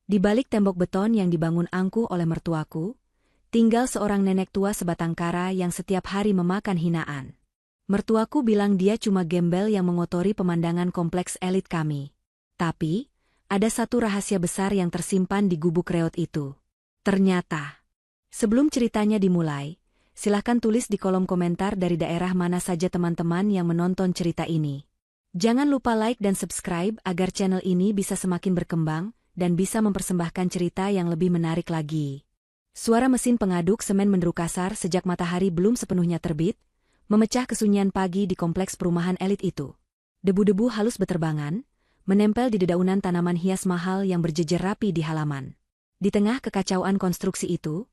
Di balik tembok beton yang dibangun angkuh oleh mertuaku, tinggal seorang nenek tua sebatang kara yang setiap hari memakan hinaan. Mertuaku bilang dia cuma gembel yang mengotori pemandangan kompleks elit kami. Tapi, ada satu rahasia besar yang tersimpan di gubuk reot itu. Ternyata, sebelum ceritanya dimulai, silahkan tulis di kolom komentar dari daerah mana saja teman-teman yang menonton cerita ini. Jangan lupa like dan subscribe agar channel ini bisa semakin berkembang dan bisa mempersembahkan cerita yang lebih menarik lagi. Suara mesin pengaduk semen menderu kasar sejak matahari belum sepenuhnya terbit, memecah kesunyian pagi di kompleks perumahan elit itu. Debu-debu halus beterbangan, menempel di dedaunan tanaman hias mahal yang berjejer rapi di halaman. Di tengah kekacauan konstruksi itu,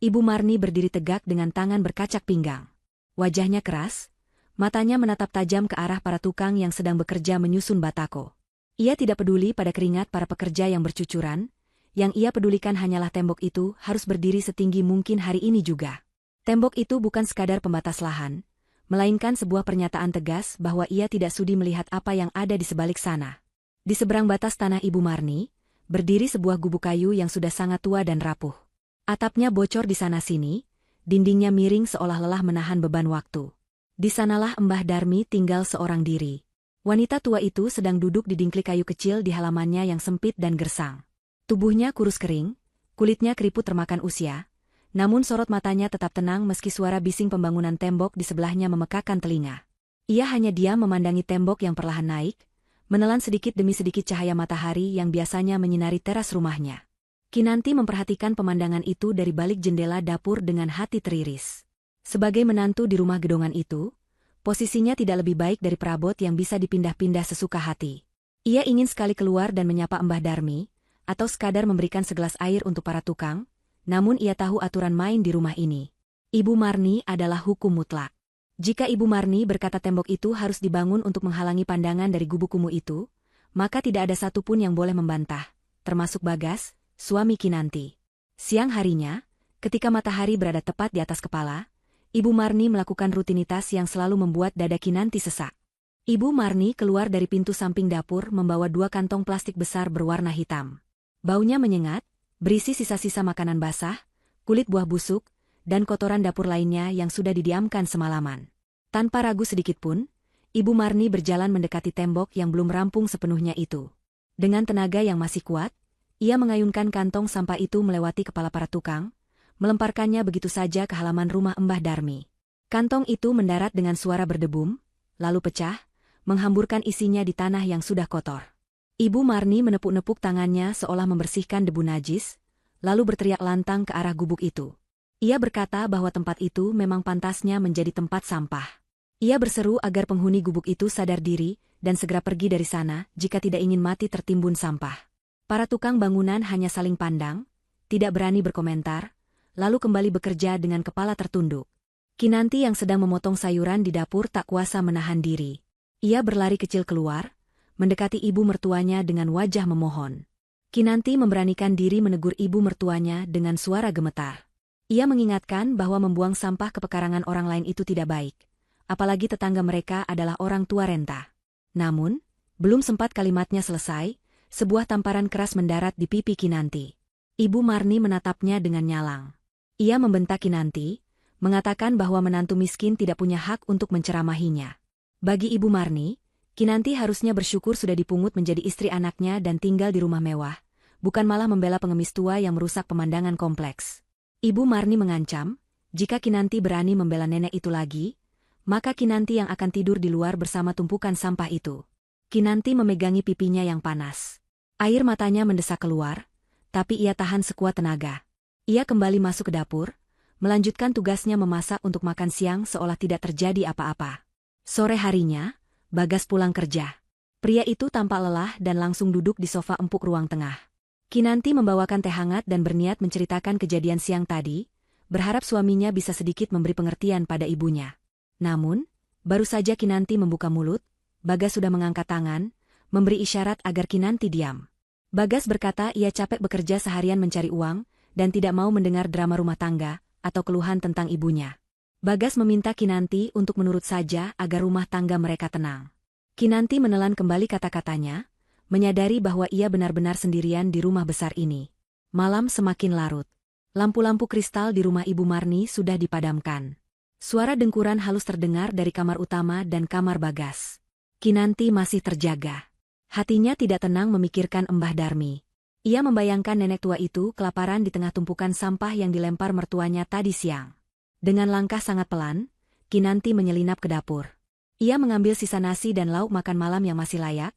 Ibu Marni berdiri tegak dengan tangan berkacak pinggang. Wajahnya keras, matanya menatap tajam ke arah para tukang yang sedang bekerja menyusun batako. Ia tidak peduli pada keringat para pekerja yang bercucuran, yang ia pedulikan hanyalah tembok itu harus berdiri setinggi mungkin hari ini juga. Tembok itu bukan sekadar pembatas lahan, melainkan sebuah pernyataan tegas bahwa ia tidak sudi melihat apa yang ada di sebalik sana. Di seberang batas tanah Ibu Marni, berdiri sebuah gubuk kayu yang sudah sangat tua dan rapuh. Atapnya bocor di sana-sini, dindingnya miring seolah lelah menahan beban waktu. Di sanalah Mbah Darmi tinggal seorang diri. Wanita tua itu sedang duduk di dingklik kayu kecil di halamannya yang sempit dan gersang. Tubuhnya kurus kering, kulitnya keriput termakan usia, namun sorot matanya tetap tenang meski suara bising pembangunan tembok di sebelahnya memekakan telinga. Ia hanya diam memandangi tembok yang perlahan naik, menelan sedikit demi sedikit cahaya matahari yang biasanya menyinari teras rumahnya. Kinanti memperhatikan pemandangan itu dari balik jendela dapur dengan hati teriris. Sebagai menantu di rumah gedongan itu, posisinya tidak lebih baik dari perabot yang bisa dipindah-pindah sesuka hati. Ia ingin sekali keluar dan menyapa Mbah Darmi, atau sekadar memberikan segelas air untuk para tukang, namun ia tahu aturan main di rumah ini. Ibu Marni adalah hukum mutlak. Jika Ibu Marni berkata tembok itu harus dibangun untuk menghalangi pandangan dari gubuk kumuh itu, maka tidak ada satupun yang boleh membantah, termasuk Bagas, suami Kinanti. Siang harinya, ketika matahari berada tepat di atas kepala, Ibu Marni melakukan rutinitas yang selalu membuat dada Kinanti sesak. Ibu Marni keluar dari pintu samping dapur membawa 2 kantong plastik besar berwarna hitam. Baunya menyengat, berisi sisa-sisa makanan basah, kulit buah busuk, dan kotoran dapur lainnya yang sudah didiamkan semalaman. Tanpa ragu sedikitpun, Ibu Marni berjalan mendekati tembok yang belum rampung sepenuhnya itu. Dengan tenaga yang masih kuat, ia mengayunkan kantong sampah itu melewati kepala para tukang, melemparkannya begitu saja ke halaman rumah Mbah Darmi. Kantong itu mendarat dengan suara berdebum, lalu pecah, menghamburkan isinya di tanah yang sudah kotor. Ibu Marni menepuk-nepuk tangannya seolah membersihkan debu najis, lalu berteriak lantang ke arah gubuk itu. Ia berkata bahwa tempat itu memang pantasnya menjadi tempat sampah. Ia berseru agar penghuni gubuk itu sadar diri dan segera pergi dari sana jika tidak ingin mati tertimbun sampah. Para tukang bangunan hanya saling pandang, tidak berani berkomentar, lalu kembali bekerja dengan kepala tertunduk. Kinanti yang sedang memotong sayuran di dapur tak kuasa menahan diri. Ia berlari kecil keluar, mendekati ibu mertuanya dengan wajah memohon. Kinanti memberanikan diri menegur ibu mertuanya dengan suara gemetar. Ia mengingatkan bahwa membuang sampah ke pekarangan orang lain itu tidak baik, apalagi tetangga mereka adalah orang tua renta. Namun, belum sempat kalimatnya selesai, sebuah tamparan keras mendarat di pipi Kinanti. Ibu Marni menatapnya dengan nyalang. Ia membentak Kinanti, mengatakan bahwa menantu miskin tidak punya hak untuk menceramahinya. Bagi Ibu Marni, Kinanti harusnya bersyukur sudah dipungut menjadi istri anaknya dan tinggal di rumah mewah, bukan malah membela pengemis tua yang merusak pemandangan kompleks. Ibu Marni mengancam, jika Kinanti berani membela nenek itu lagi, maka Kinanti yang akan tidur di luar bersama tumpukan sampah itu. Kinanti memegangi pipinya yang panas. Air matanya mendesak keluar, tapi ia tahan sekuat tenaga. Ia kembali masuk ke dapur, melanjutkan tugasnya memasak untuk makan siang seolah tidak terjadi apa-apa. Sore harinya, Bagas pulang kerja. Pria itu tampak lelah dan langsung duduk di sofa empuk ruang tengah. Kinanti membawakan teh hangat dan berniat menceritakan kejadian siang tadi, berharap suaminya bisa sedikit memberi pengertian pada ibunya. Namun, baru saja Kinanti membuka mulut, Bagas sudah mengangkat tangan, memberi isyarat agar Kinanti diam. Bagas berkata ia capek bekerja seharian mencari uang, dan tidak mau mendengar drama rumah tangga, atau keluhan tentang ibunya. Bagas meminta Kinanti untuk menurut saja agar rumah tangga mereka tenang. Kinanti menelan kembali kata-katanya, menyadari bahwa ia benar-benar sendirian di rumah besar ini. Malam semakin larut. Lampu-lampu kristal di rumah Ibu Marni sudah dipadamkan. Suara dengkuran halus terdengar dari kamar utama dan kamar Bagas. Kinanti masih terjaga. Hatinya tidak tenang memikirkan Mbah Darmi. Ia membayangkan nenek tua itu kelaparan di tengah tumpukan sampah yang dilempar mertuanya tadi siang. Dengan langkah sangat pelan, Kinanti menyelinap ke dapur. Ia mengambil sisa nasi dan lauk makan malam yang masih layak,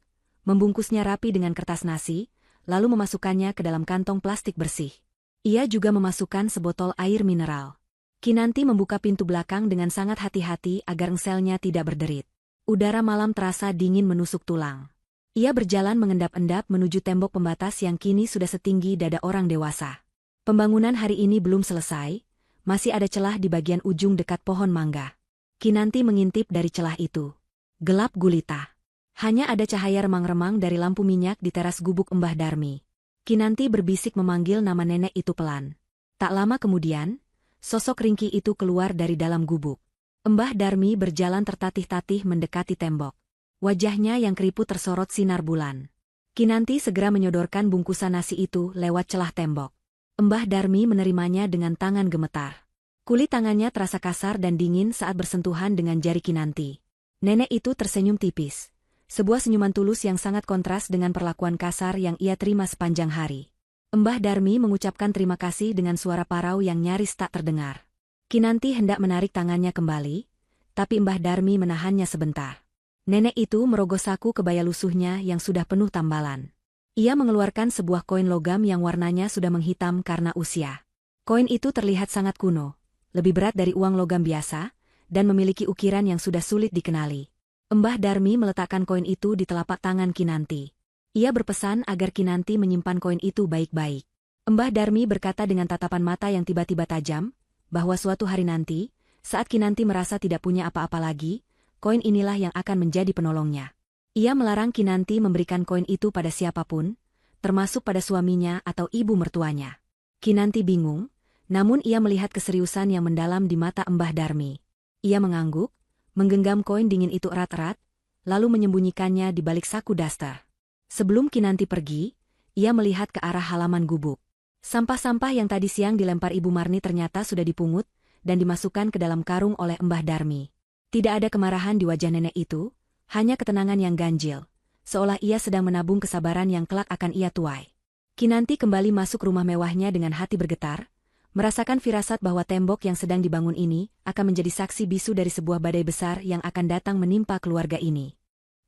membungkusnya rapi dengan kertas nasi, lalu memasukkannya ke dalam kantong plastik bersih. Ia juga memasukkan sebotol air mineral. Kinanti membuka pintu belakang dengan sangat hati-hati agar engselnya tidak berderit. Udara malam terasa dingin menusuk tulang. Ia berjalan mengendap-endap menuju tembok pembatas yang kini sudah setinggi dada orang dewasa. Pembangunan hari ini belum selesai, masih ada celah di bagian ujung dekat pohon mangga. Kinanti mengintip dari celah itu. Gelap gulita. Hanya ada cahaya remang-remang dari lampu minyak di teras gubuk Mbah Darmi. Kinanti berbisik memanggil nama nenek itu pelan. Tak lama kemudian, sosok ringkih itu keluar dari dalam gubuk. Mbah Darmi berjalan tertatih-tatih mendekati tembok. Wajahnya yang keriput tersorot sinar bulan. Kinanti segera menyodorkan bungkusan nasi itu lewat celah tembok. Mbah Darmi menerimanya dengan tangan gemetar. Kulit tangannya terasa kasar dan dingin saat bersentuhan dengan jari Kinanti. Nenek itu tersenyum tipis. Sebuah senyuman tulus yang sangat kontras dengan perlakuan kasar yang ia terima sepanjang hari. Mbah Darmi mengucapkan terima kasih dengan suara parau yang nyaris tak terdengar. Kinanti hendak menarik tangannya kembali, tapi Mbah Darmi menahannya sebentar. Nenek itu merogoh saku kebaya lusuhnya yang sudah penuh tambalan. Ia mengeluarkan sebuah koin logam yang warnanya sudah menghitam karena usia. Koin itu terlihat sangat kuno, lebih berat dari uang logam biasa, dan memiliki ukiran yang sudah sulit dikenali. Mbah Darmi meletakkan koin itu di telapak tangan Kinanti. Ia berpesan agar Kinanti menyimpan koin itu baik-baik. Mbah Darmi berkata dengan tatapan mata yang tiba-tiba tajam, bahwa suatu hari nanti, saat Kinanti merasa tidak punya apa-apa lagi, koin inilah yang akan menjadi penolongnya. Ia melarang Kinanti memberikan koin itu pada siapapun, termasuk pada suaminya atau ibu mertuanya. Kinanti bingung, namun ia melihat keseriusan yang mendalam di mata Mbah Darmi. Ia mengangguk, menggenggam koin dingin itu erat-erat, lalu menyembunyikannya di balik saku daster. Sebelum Kinanti pergi, ia melihat ke arah halaman gubuk. Sampah-sampah yang tadi siang dilempar Ibu Marni ternyata sudah dipungut dan dimasukkan ke dalam karung oleh Mbah Darmi. Tidak ada kemarahan di wajah nenek itu, hanya ketenangan yang ganjil, seolah ia sedang menabung kesabaran yang kelak akan ia tuai. Kinanti kembali masuk rumah mewahnya dengan hati bergetar, merasakan firasat bahwa tembok yang sedang dibangun ini akan menjadi saksi bisu dari sebuah badai besar yang akan datang menimpa keluarga ini.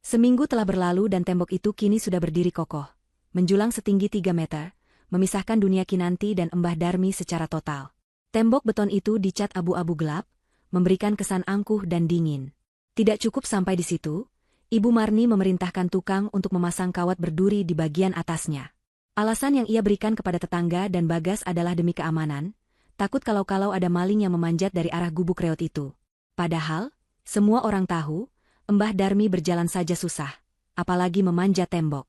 Seminggu telah berlalu dan tembok itu kini sudah berdiri kokoh, menjulang setinggi 3 meter, memisahkan dunia Kinanti dan Mbah Darmi secara total. Tembok beton itu dicat abu-abu gelap, memberikan kesan angkuh dan dingin. Tidak cukup sampai di situ, Ibu Marni memerintahkan tukang untuk memasang kawat berduri di bagian atasnya. Alasan yang ia berikan kepada tetangga dan Bagas adalah demi keamanan, takut kalau-kalau ada maling yang memanjat dari arah gubuk reot itu. Padahal, semua orang tahu, Mbah Darmi berjalan saja susah, apalagi memanjat tembok.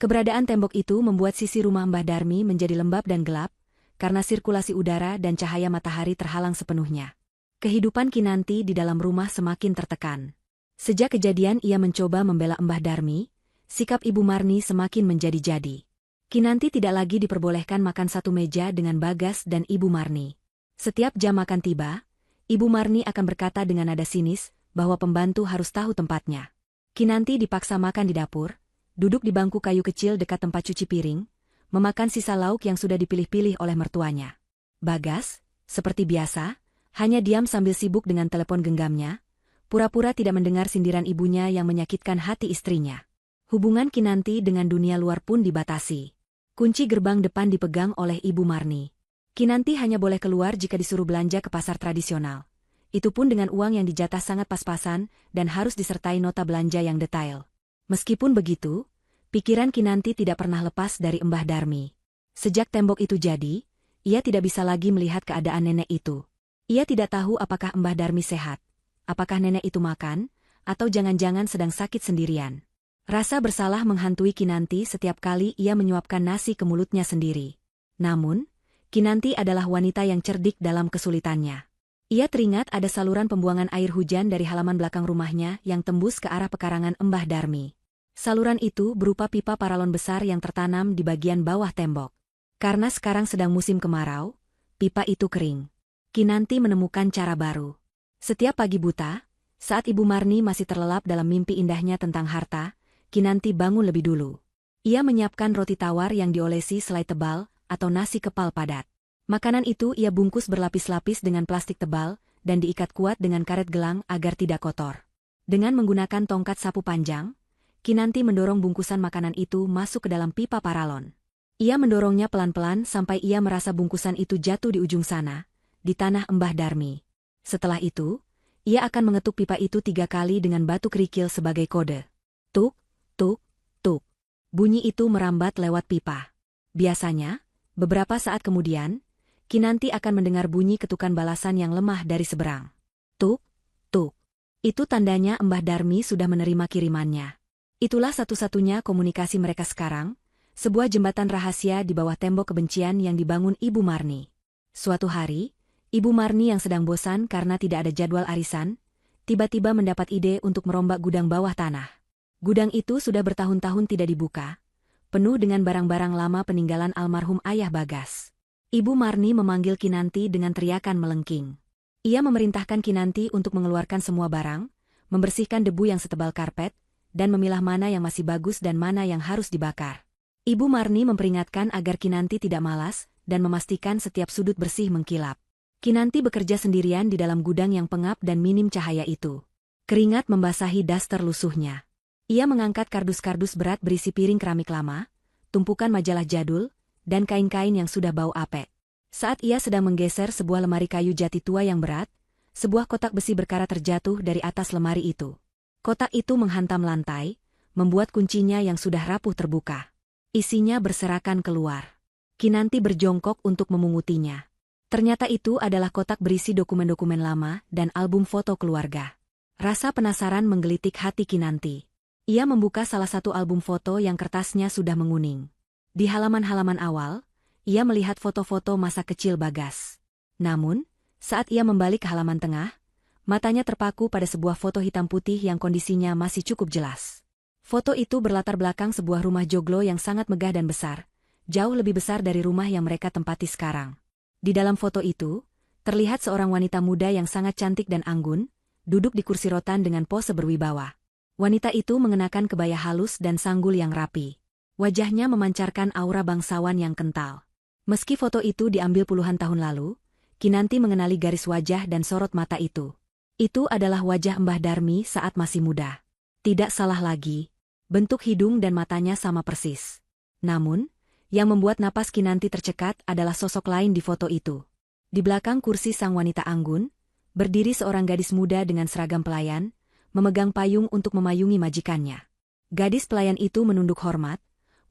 Keberadaan tembok itu membuat sisi rumah Mbah Darmi menjadi lembab dan gelap, karena sirkulasi udara dan cahaya matahari terhalang sepenuhnya. Kehidupan Kinanti di dalam rumah semakin tertekan. Sejak kejadian ia mencoba membela Mbah Darmi, sikap Ibu Marni semakin menjadi-jadi. Kinanti tidak lagi diperbolehkan makan satu meja dengan Bagas dan Ibu Marni. Setiap jam makan tiba, Ibu Marni akan berkata dengan nada sinis bahwa pembantu harus tahu tempatnya. Kinanti dipaksa makan di dapur, duduk di bangku kayu kecil dekat tempat cuci piring, memakan sisa lauk yang sudah dipilih-pilih oleh mertuanya. Bagas, seperti biasa, hanya diam sambil sibuk dengan telepon genggamnya, pura-pura tidak mendengar sindiran ibunya yang menyakitkan hati istrinya. Hubungan Kinanti dengan dunia luar pun dibatasi. Kunci gerbang depan dipegang oleh Ibu Marni. Kinanti hanya boleh keluar jika disuruh belanja ke pasar tradisional. Itu pun dengan uang yang dijatah sangat pas-pasan dan harus disertai nota belanja yang detail. Meskipun begitu, pikiran Kinanti tidak pernah lepas dari Mbah Darmi. Sejak tembok itu jadi, ia tidak bisa lagi melihat keadaan nenek itu. Ia tidak tahu apakah Mbah Darmi sehat, apakah nenek itu makan, atau jangan-jangan sedang sakit sendirian. Rasa bersalah menghantui Kinanti setiap kali ia menyuapkan nasi ke mulutnya sendiri. Namun, Kinanti adalah wanita yang cerdik dalam kesulitannya. Ia teringat ada saluran pembuangan air hujan dari halaman belakang rumahnya yang tembus ke arah pekarangan Mbah Darmi. Saluran itu berupa pipa paralon besar yang tertanam di bagian bawah tembok. Karena sekarang sedang musim kemarau, pipa itu kering. Kinanti menemukan cara baru. Setiap pagi buta, saat Ibu Marni masih terlelap dalam mimpi indahnya tentang harta, Kinanti bangun lebih dulu. Ia menyiapkan roti tawar yang diolesi selai tebal atau nasi kepal padat. Makanan itu ia bungkus berlapis-lapis dengan plastik tebal dan diikat kuat dengan karet gelang agar tidak kotor. Dengan menggunakan tongkat sapu panjang, Kinanti mendorong bungkusan makanan itu masuk ke dalam pipa paralon. Ia mendorongnya pelan-pelan sampai ia merasa bungkusan itu jatuh di ujung sana, di tanah Mbah Darmi. Setelah itu, ia akan mengetuk pipa itu 3 kali dengan batu kerikil sebagai kode. Tuk, tuk, tuk. Bunyi itu merambat lewat pipa. Biasanya, beberapa saat kemudian, Kinanti akan mendengar bunyi ketukan balasan yang lemah dari seberang. Tuk, tuk. Itu tandanya Mbah Darmi sudah menerima kirimannya. Itulah satu-satunya komunikasi mereka sekarang, sebuah jembatan rahasia di bawah tembok kebencian yang dibangun Ibu Marni. Suatu hari, Ibu Marni yang sedang bosan karena tidak ada jadwal arisan, tiba-tiba mendapat ide untuk merombak gudang bawah tanah. Gudang itu sudah bertahun-tahun tidak dibuka, penuh dengan barang-barang lama peninggalan almarhum ayah Bagas. Ibu Marni memanggil Kinanti dengan teriakan melengking. Ia memerintahkan Kinanti untuk mengeluarkan semua barang, membersihkan debu yang setebal karpet, dan memilah mana yang masih bagus dan mana yang harus dibakar. Ibu Marni memperingatkan agar Kinanti tidak malas dan memastikan setiap sudut bersih mengkilap. Kinanti bekerja sendirian di dalam gudang yang pengap dan minim cahaya itu. Keringat membasahi daster lusuhnya. Ia mengangkat kardus-kardus berat berisi piring keramik lama, tumpukan majalah jadul, dan kain-kain yang sudah bau apek. Saat ia sedang menggeser sebuah lemari kayu jati tua yang berat, sebuah kotak besi berkarat terjatuh dari atas lemari itu. Kotak itu menghantam lantai, membuat kuncinya yang sudah rapuh terbuka. Isinya berserakan keluar. Kinanti berjongkok untuk memungutinya. Ternyata itu adalah kotak berisi dokumen-dokumen lama dan album foto keluarga. Rasa penasaran menggelitik hati Kinanti. Ia membuka salah satu album foto yang kertasnya sudah menguning. Di halaman-halaman awal, ia melihat foto-foto masa kecil Bagas. Namun, saat ia membalik ke halaman tengah, matanya terpaku pada sebuah foto hitam putih yang kondisinya masih cukup jelas. Foto itu berlatar belakang sebuah rumah joglo yang sangat megah dan besar, jauh lebih besar dari rumah yang mereka tempati sekarang. Di dalam foto itu, terlihat seorang wanita muda yang sangat cantik dan anggun, duduk di kursi rotan dengan pose berwibawa. Wanita itu mengenakan kebaya halus dan sanggul yang rapi. Wajahnya memancarkan aura bangsawan yang kental. Meski foto itu diambil puluhan tahun lalu, Kinanti mengenali garis wajah dan sorot mata itu. Itu adalah wajah Mbah Darmi saat masih muda. Tidak salah lagi, bentuk hidung dan matanya sama persis. Namun, yang membuat napas Kinanti tercekat adalah sosok lain di foto itu. Di belakang kursi sang wanita anggun, berdiri seorang gadis muda dengan seragam pelayan, memegang payung untuk memayungi majikannya. Gadis pelayan itu menunduk hormat,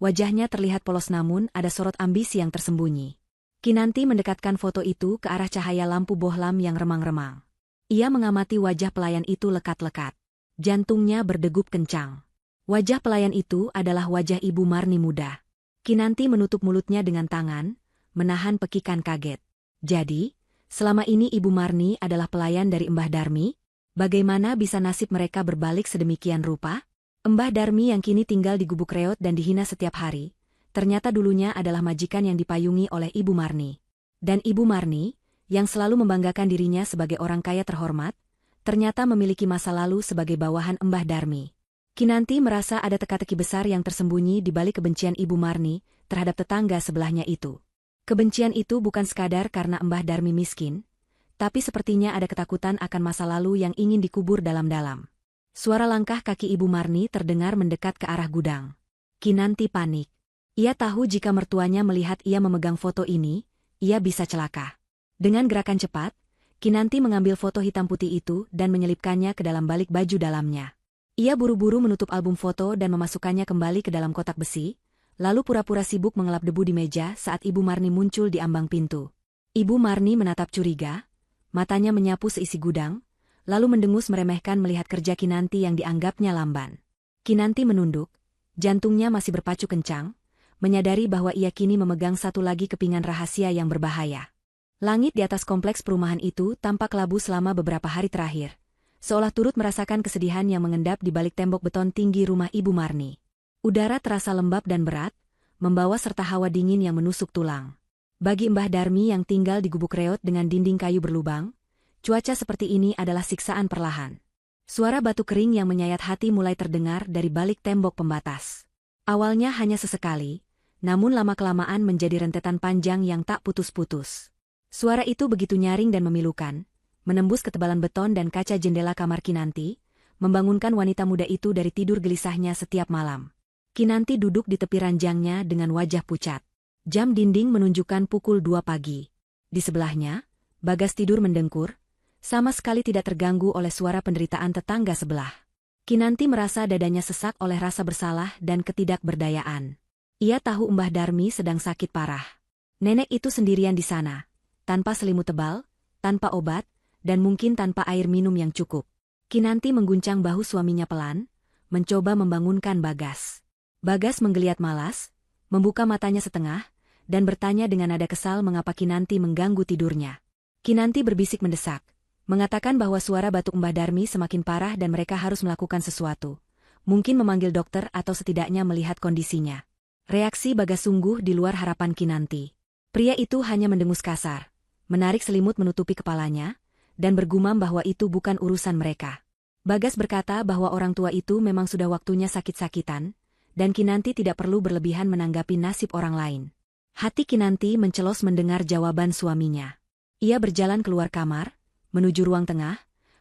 wajahnya terlihat polos namun ada sorot ambisi yang tersembunyi. Kinanti mendekatkan foto itu ke arah cahaya lampu bohlam yang remang-remang. Ia mengamati wajah pelayan itu lekat-lekat. Jantungnya berdegup kencang. Wajah pelayan itu adalah wajah Ibu Marni muda. Kinanti menutup mulutnya dengan tangan, menahan pekikan kaget. Jadi, selama ini Ibu Marni adalah pelayan dari Mbah Darmi? Bagaimana bisa nasib mereka berbalik sedemikian rupa? Mbah Darmi yang kini tinggal di gubuk reot dan dihina setiap hari, ternyata dulunya adalah majikan yang dipayungi oleh Ibu Marni. Dan Ibu Marni, yang selalu membanggakan dirinya sebagai orang kaya terhormat, ternyata memiliki masa lalu sebagai bawahan Mbah Darmi. Kinanti merasa ada teka-teki besar yang tersembunyi di balik kebencian Ibu Marni terhadap tetangga sebelahnya itu. Kebencian itu bukan sekadar karena Mbah Darmi miskin, tapi sepertinya ada ketakutan akan masa lalu yang ingin dikubur dalam-dalam. Suara langkah kaki Ibu Marni terdengar mendekat ke arah gudang. Kinanti panik. Ia tahu jika mertuanya melihat ia memegang foto ini, ia bisa celaka. Dengan gerakan cepat, Kinanti mengambil foto hitam putih itu dan menyelipkannya ke dalam balik baju dalamnya. Ia buru-buru menutup album foto dan memasukkannya kembali ke dalam kotak besi, lalu pura-pura sibuk mengelap debu di meja saat Ibu Marni muncul di ambang pintu. Ibu Marni menatap curiga, matanya menyapu seisi gudang, lalu mendengus meremehkan melihat kerja Kinanti yang dianggapnya lamban. Kinanti menunduk, jantungnya masih berpacu kencang, menyadari bahwa ia kini memegang satu lagi kepingan rahasia yang berbahaya. Langit di atas kompleks perumahan itu tampak labu selama beberapa hari terakhir, seolah turut merasakan kesedihan yang mengendap di balik tembok beton tinggi rumah Ibu Marni. Udara terasa lembab dan berat, membawa serta hawa dingin yang menusuk tulang. Bagi Mbah Darmi yang tinggal di gubuk reot dengan dinding kayu berlubang, cuaca seperti ini adalah siksaan perlahan. Suara batu kering yang menyayat hati mulai terdengar dari balik tembok pembatas. Awalnya hanya sesekali, namun lama-kelamaan menjadi rentetan panjang yang tak putus-putus. Suara itu begitu nyaring dan memilukan, menembus ketebalan beton dan kaca jendela kamar Kinanti, membangunkan wanita muda itu dari tidur gelisahnya setiap malam. Kinanti duduk di tepi ranjangnya dengan wajah pucat. Jam dinding menunjukkan pukul 2 pagi. Di sebelahnya, Bagas tidur mendengkur, sama sekali tidak terganggu oleh suara penderitaan tetangga sebelah. Kinanti merasa dadanya sesak oleh rasa bersalah dan ketidakberdayaan. Ia tahu Mbah Darmi sedang sakit parah. Nenek itu sendirian di sana, tanpa selimut tebal, tanpa obat, dan mungkin tanpa air minum yang cukup. Kinanti mengguncang bahu suaminya pelan, mencoba membangunkan Bagas. Bagas menggeliat malas, membuka matanya setengah, dan bertanya dengan nada kesal mengapa Kinanti mengganggu tidurnya. Kinanti berbisik mendesak, mengatakan bahwa suara batuk Mbah Darmi semakin parah dan mereka harus melakukan sesuatu. Mungkin memanggil dokter atau setidaknya melihat kondisinya. Reaksi Bagas sungguh di luar harapan Kinanti. Pria itu hanya mendengus kasar, menarik selimut menutupi kepalanya, dan bergumam bahwa itu bukan urusan mereka. Bagas berkata bahwa orang tua itu memang sudah waktunya sakit-sakitan, dan Kinanti tidak perlu berlebihan menanggapi nasib orang lain. Hati Kinanti mencelos mendengar jawaban suaminya. Ia berjalan keluar kamar, menuju ruang tengah,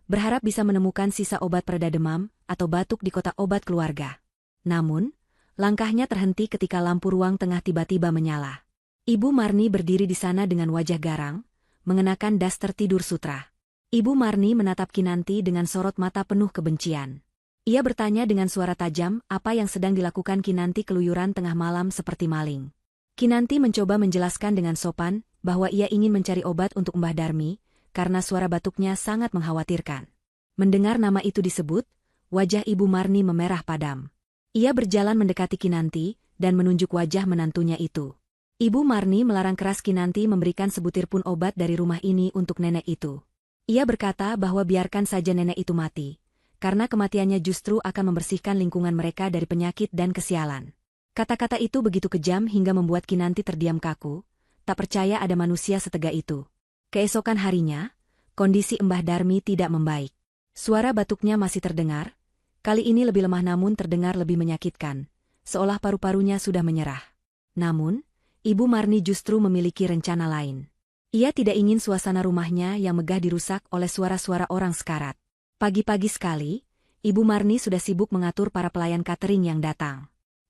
berharap bisa menemukan sisa obat pereda demam atau batuk di kotak obat keluarga. Namun, langkahnya terhenti ketika lampu ruang tengah tiba-tiba menyala. Ibu Marni berdiri di sana dengan wajah garang, mengenakan daster tidur sutra. Ibu Marni menatap Kinanti dengan sorot mata penuh kebencian. Ia bertanya dengan suara tajam apa yang sedang dilakukan Kinanti keluyuran tengah malam seperti maling. Kinanti mencoba menjelaskan dengan sopan bahwa ia ingin mencari obat untuk Mbah Darmi, karena suara batuknya sangat mengkhawatirkan. Mendengar nama itu disebut, wajah Ibu Marni memerah padam. Ia berjalan mendekati Kinanti dan menunjuk wajah menantunya itu. Ibu Marni melarang keras Kinanti memberikan sebutir pun obat dari rumah ini untuk nenek itu. Ia berkata bahwa biarkan saja nenek itu mati, karena kematiannya justru akan membersihkan lingkungan mereka dari penyakit dan kesialan. Kata-kata itu begitu kejam hingga membuat Kinanti terdiam kaku, tak percaya ada manusia setega itu. Keesokan harinya, kondisi Mbah Darmi tidak membaik. Suara batuknya masih terdengar, kali ini lebih lemah namun terdengar lebih menyakitkan, seolah paru-parunya sudah menyerah. Namun, Ibu Marni justru memiliki rencana lain. Ia tidak ingin suasana rumahnya yang megah dirusak oleh suara-suara orang sekarat. Pagi-pagi sekali, Ibu Marni sudah sibuk mengatur para pelayan catering yang datang.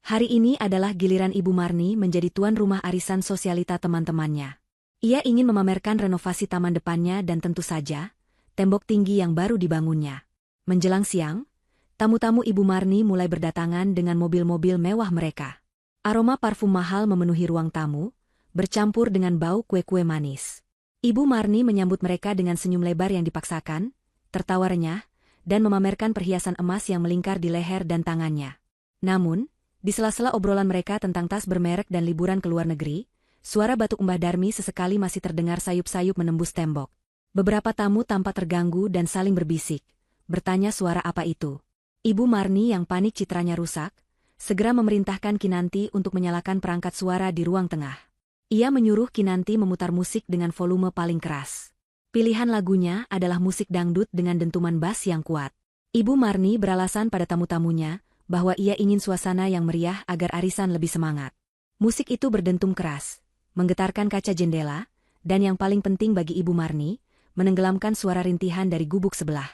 Hari ini adalah giliran Ibu Marni menjadi tuan rumah arisan sosialita teman-temannya. Ia ingin memamerkan renovasi taman depannya dan tentu saja, tembok tinggi yang baru dibangunnya. Menjelang siang, tamu-tamu Ibu Marni mulai berdatangan dengan mobil-mobil mewah mereka. Aroma parfum mahal memenuhi ruang tamu, bercampur dengan bau kue-kue manis. Ibu Marni menyambut mereka dengan senyum lebar yang dipaksakan, tertawa renyah, dan memamerkan perhiasan emas yang melingkar di leher dan tangannya. Namun, di sela-sela obrolan mereka tentang tas bermerek dan liburan ke luar negeri, suara batuk Mbah Darmi sesekali masih terdengar sayup-sayup menembus tembok. Beberapa tamu tampak terganggu dan saling berbisik, bertanya suara apa itu. Ibu Marni yang panik citranya rusak, segera memerintahkan Kinanti untuk menyalakan perangkat suara di ruang tengah. Ia menyuruh Kinanti memutar musik dengan volume paling keras. Pilihan lagunya adalah musik dangdut dengan dentuman bass yang kuat. Ibu Marni beralasan pada tamu-tamunya bahwa ia ingin suasana yang meriah agar arisan lebih semangat. Musik itu berdentum keras, menggetarkan kaca jendela, dan yang paling penting bagi Ibu Marni, menenggelamkan suara rintihan dari gubuk sebelah.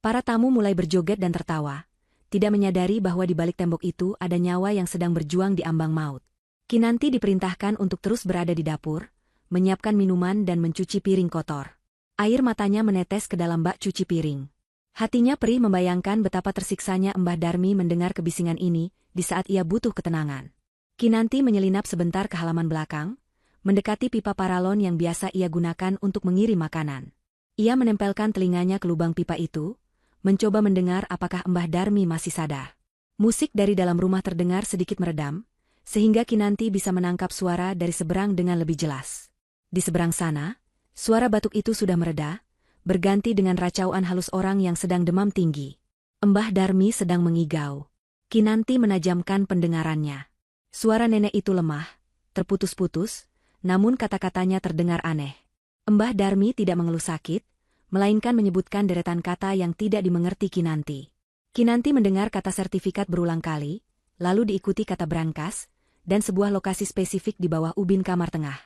Para tamu mulai berjoget dan tertawa, tidak menyadari bahwa di balik tembok itu ada nyawa yang sedang berjuang di ambang maut. Kinanti diperintahkan untuk terus berada di dapur, menyiapkan minuman dan mencuci piring kotor. Air matanya menetes ke dalam bak cuci piring. Hatinya perih membayangkan betapa tersiksanya Mbah Darmi mendengar kebisingan ini di saat ia butuh ketenangan. Kinanti menyelinap sebentar ke halaman belakang, mendekati pipa paralon yang biasa ia gunakan untuk mengirim makanan. Ia menempelkan telinganya ke lubang pipa itu, mencoba mendengar apakah Mbah Darmi masih sadar. Musik dari dalam rumah terdengar sedikit meredam, sehingga Kinanti bisa menangkap suara dari seberang dengan lebih jelas. Di seberang sana, suara batuk itu sudah mereda, berganti dengan racauan halus orang yang sedang demam tinggi. Mbah Darmi sedang mengigau. Kinanti menajamkan pendengarannya. Suara nenek itu lemah, terputus-putus, namun kata-katanya terdengar aneh. Mbah Darmi tidak mengeluh sakit, melainkan menyebutkan deretan kata yang tidak dimengerti Kinanti. Kinanti mendengar kata sertifikat berulang kali, lalu diikuti kata brankas, dan sebuah lokasi spesifik di bawah ubin kamar tengah.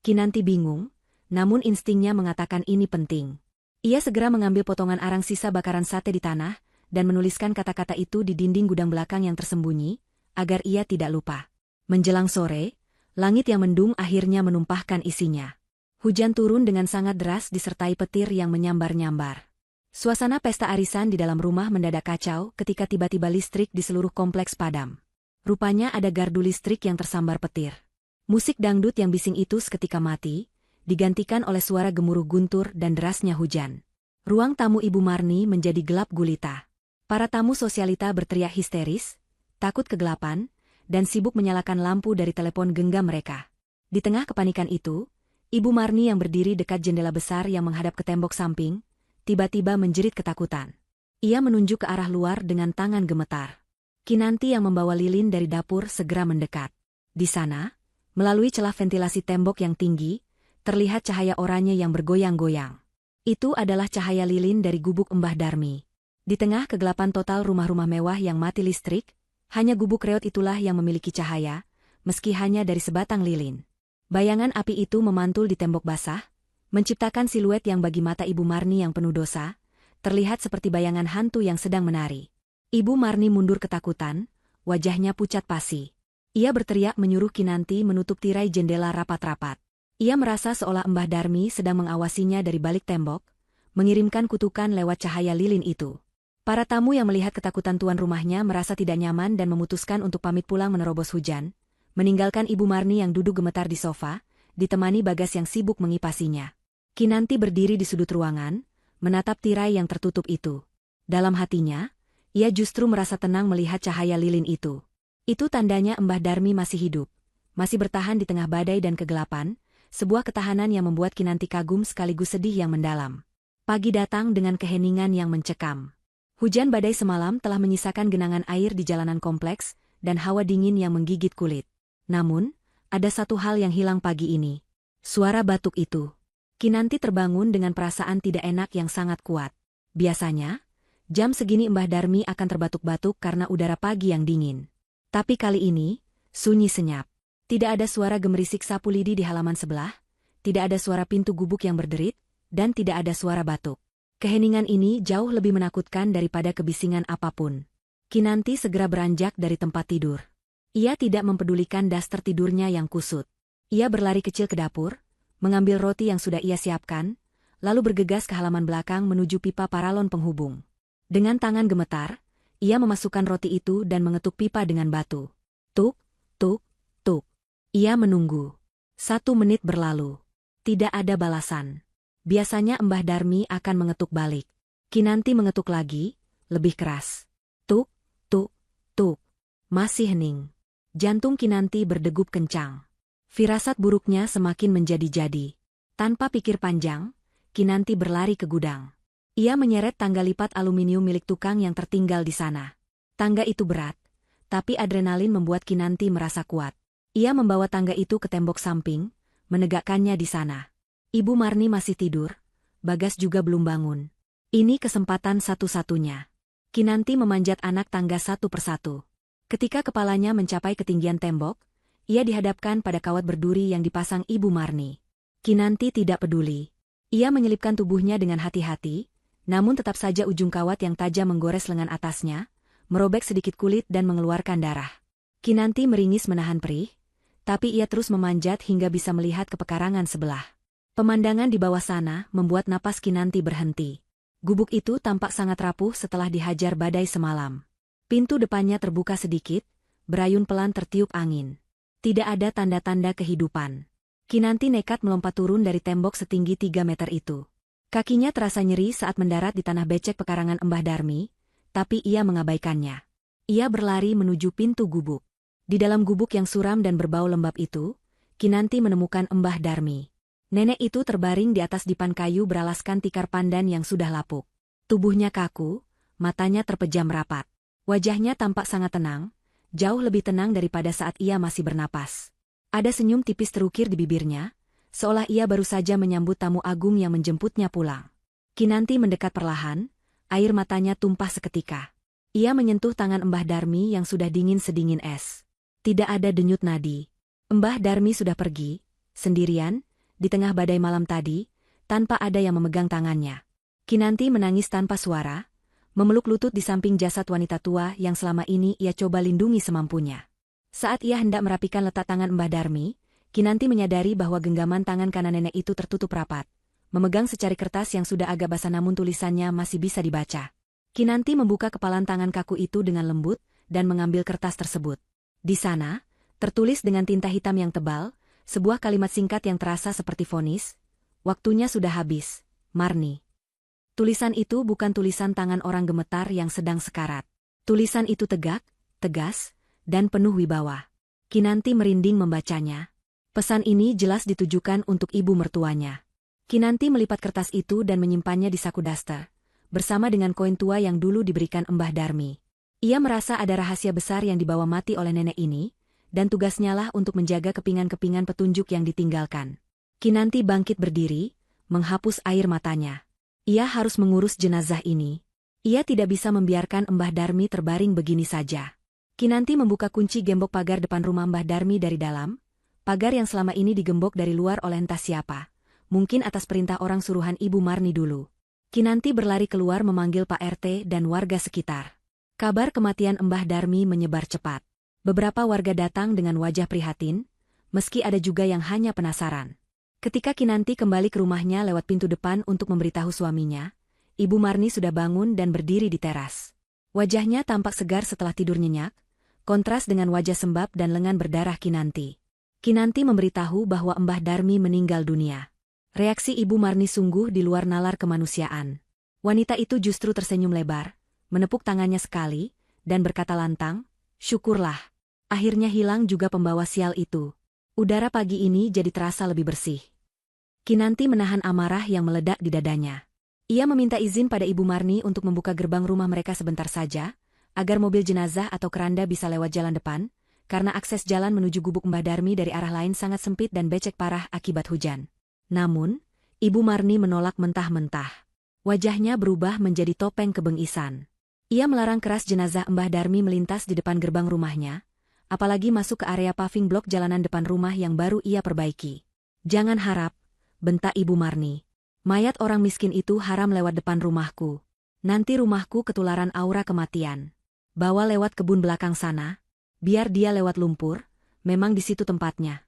Kinanti bingung, namun instingnya mengatakan ini penting. Ia segera mengambil potongan arang sisa bakaran sate di tanah, dan menuliskan kata-kata itu di dinding gudang belakang yang tersembunyi, agar ia tidak lupa. Menjelang sore, langit yang mendung akhirnya menumpahkan isinya. Hujan turun dengan sangat deras disertai petir yang menyambar-nyambar. Suasana pesta arisan di dalam rumah mendadak kacau ketika tiba-tiba listrik di seluruh kompleks padam. Rupanya ada gardu listrik yang tersambar petir. Musik dangdut yang bising itu seketika mati, digantikan oleh suara gemuruh guntur dan derasnya hujan. Ruang tamu Ibu Marni menjadi gelap gulita. Para tamu sosialita berteriak histeris, takut kegelapan, dan sibuk menyalakan lampu dari telepon genggam mereka. Di tengah kepanikan itu, Ibu Marni yang berdiri dekat jendela besar yang menghadap ke tembok samping, tiba-tiba menjerit ketakutan. Ia menunjuk ke arah luar dengan tangan gemetar. Kinanti yang membawa lilin dari dapur segera mendekat. Di sana, melalui celah ventilasi tembok yang tinggi, terlihat cahaya oranye yang bergoyang-goyang. Itu adalah cahaya lilin dari gubuk Mbah Darmi. Di tengah kegelapan total rumah-rumah mewah yang mati listrik, hanya gubuk reot itulah yang memiliki cahaya, meski hanya dari sebatang lilin. Bayangan api itu memantul di tembok basah, menciptakan siluet yang bagi mata Ibu Marni yang penuh dosa, terlihat seperti bayangan hantu yang sedang menari. Ibu Marni mundur ketakutan, wajahnya pucat pasi. Ia berteriak menyuruh Kinanti menutup tirai jendela rapat-rapat. Ia merasa seolah Mbah Darmi sedang mengawasinya dari balik tembok, mengirimkan kutukan lewat cahaya lilin itu. Para tamu yang melihat ketakutan tuan rumahnya merasa tidak nyaman dan memutuskan untuk pamit pulang menerobos hujan, meninggalkan Ibu Marni yang duduk gemetar di sofa, ditemani Bagas yang sibuk mengipasinya. Kinanti berdiri di sudut ruangan, menatap tirai yang tertutup itu. Dalam hatinya, ia justru merasa tenang melihat cahaya lilin itu. Itu tandanya Mbah Darmi masih hidup, masih bertahan di tengah badai dan kegelapan, sebuah ketahanan yang membuat Kinanti kagum sekaligus sedih yang mendalam. Pagi datang dengan keheningan yang mencekam. Hujan badai semalam telah menyisakan genangan air di jalanan kompleks, dan hawa dingin yang menggigit kulit. Namun, ada satu hal yang hilang pagi ini. Suara batuk itu. Kinanti terbangun dengan perasaan tidak enak yang sangat kuat. Biasanya, jam segini Mbah Darmi akan terbatuk-batuk karena udara pagi yang dingin. Tapi kali ini, sunyi senyap. Tidak ada suara gemerisik sapu lidi di halaman sebelah, tidak ada suara pintu gubuk yang berderit, dan tidak ada suara batuk. Keheningan ini jauh lebih menakutkan daripada kebisingan apapun. Kinanti segera beranjak dari tempat tidur. Ia tidak mempedulikan daster tidurnya yang kusut. Ia berlari kecil ke dapur, mengambil roti yang sudah ia siapkan, lalu bergegas ke halaman belakang menuju pipa paralon penghubung. Dengan tangan gemetar, ia memasukkan roti itu dan mengetuk pipa dengan batu. Tuk, tuk, tuk. Ia menunggu. 1 menit berlalu. Tidak ada balasan. Biasanya Mbah Darmi akan mengetuk balik. Kinanti mengetuk lagi, lebih keras. Tuk, tuk, tuk. Masih hening. Jantung Kinanti berdegup kencang. Firasat buruknya semakin menjadi-jadi. Tanpa pikir panjang, Kinanti berlari ke gudang. Ia menyeret tangga lipat aluminium milik tukang yang tertinggal di sana. Tangga itu berat, tapi adrenalin membuat Kinanti merasa kuat. Ia membawa tangga itu ke tembok samping, menegakkannya di sana. Ibu Marni masih tidur, Bagas juga belum bangun. Ini kesempatan satu-satunya. Kinanti memanjat anak tangga satu persatu. Ketika kepalanya mencapai ketinggian tembok, ia dihadapkan pada kawat berduri yang dipasang Ibu Marni. Kinanti tidak peduli. Ia menyelipkan tubuhnya dengan hati-hati, namun tetap saja ujung kawat yang tajam menggores lengan atasnya, merobek sedikit kulit dan mengeluarkan darah. Kinanti meringis menahan perih, tapi ia terus memanjat hingga bisa melihat ke pekarangan sebelah. Pemandangan di bawah sana membuat napas Kinanti berhenti. Gubuk itu tampak sangat rapuh setelah dihajar badai semalam. Pintu depannya terbuka sedikit, berayun pelan tertiup angin. Tidak ada tanda-tanda kehidupan. Kinanti nekat melompat turun dari tembok setinggi 3 meter itu. Kakinya terasa nyeri saat mendarat di tanah becek pekarangan Mbah Darmi, tapi ia mengabaikannya. Ia berlari menuju pintu gubuk. Di dalam gubuk yang suram dan berbau lembab itu, Kinanti menemukan Mbah Darmi. Nenek itu terbaring di atas dipan kayu beralaskan tikar pandan yang sudah lapuk. Tubuhnya kaku, matanya terpejam rapat. Wajahnya tampak sangat tenang, jauh lebih tenang daripada saat ia masih bernapas. Ada senyum tipis terukir di bibirnya, seolah ia baru saja menyambut tamu agung yang menjemputnya pulang. Kinanti mendekat perlahan, air matanya tumpah seketika. Ia menyentuh tangan Mbah Darmi yang sudah dingin sedingin es. Tidak ada denyut nadi. Mbah Darmi sudah pergi, sendirian, di tengah badai malam tadi, tanpa ada yang memegang tangannya. Kinanti menangis tanpa suara, memeluk lutut di samping jasad wanita tua yang selama ini ia coba lindungi semampunya. Saat ia hendak merapikan letak tangan Mbah Darmi, Kinanti menyadari bahwa genggaman tangan kanan nenek itu tertutup rapat, memegang secari kertas yang sudah agak basah namun tulisannya masih bisa dibaca. Kinanti membuka kepalan tangan kaku itu dengan lembut dan mengambil kertas tersebut. Di sana, tertulis dengan tinta hitam yang tebal, sebuah kalimat singkat yang terasa seperti vonis, "Waktunya sudah habis, Marni." Tulisan itu bukan tulisan tangan orang gemetar yang sedang sekarat. Tulisan itu tegak, tegas, dan penuh wibawa. Kinanti merinding membacanya. Pesan ini jelas ditujukan untuk ibu mertuanya. Kinanti melipat kertas itu dan menyimpannya di saku daster, bersama dengan koin tua yang dulu diberikan Mbah Darmi. Ia merasa ada rahasia besar yang dibawa mati oleh nenek ini, dan tugasnya lah untuk menjaga kepingan-kepingan petunjuk yang ditinggalkan. Kinanti bangkit berdiri, menghapus air matanya. Ia harus mengurus jenazah ini. Ia tidak bisa membiarkan Mbah Darmi terbaring begini saja. Kinanti membuka kunci gembok pagar depan rumah Mbah Darmi dari dalam, pagar yang selama ini digembok dari luar oleh entah siapa, mungkin atas perintah orang suruhan Ibu Marni dulu. Kinanti berlari keluar memanggil Pak RT dan warga sekitar. Kabar kematian Mbah Darmi menyebar cepat. Beberapa warga datang dengan wajah prihatin, meski ada juga yang hanya penasaran. Ketika Kinanti kembali ke rumahnya lewat pintu depan untuk memberitahu suaminya, Ibu Marni sudah bangun dan berdiri di teras. Wajahnya tampak segar setelah tidur nyenyak, kontras dengan wajah sembab dan lengan berdarah Kinanti. Kinanti memberitahu bahwa Mbah Darmi meninggal dunia. Reaksi Ibu Marni sungguh di luar nalar kemanusiaan. Wanita itu justru tersenyum lebar, menepuk tangannya sekali, dan berkata lantang, "Syukurlah. Akhirnya hilang juga pembawa sial itu. Udara pagi ini jadi terasa lebih bersih." Kinanti menahan amarah yang meledak di dadanya. Ia meminta izin pada Ibu Marni untuk membuka gerbang rumah mereka sebentar saja, agar mobil jenazah atau keranda bisa lewat jalan depan, karena akses jalan menuju gubuk Mbah Darmi dari arah lain sangat sempit dan becek parah akibat hujan. Namun, Ibu Marni menolak mentah-mentah. Wajahnya berubah menjadi topeng kebengisan. Ia melarang keras jenazah Mbah Darmi melintas di depan gerbang rumahnya, apalagi masuk ke area paving blok jalanan depan rumah yang baru ia perbaiki. "Jangan harap," bentak Ibu Marni. "Mayat orang miskin itu haram lewat depan rumahku. Nanti rumahku ketularan aura kematian. Bawa lewat kebun belakang sana. Biar dia lewat lumpur, memang di situ tempatnya."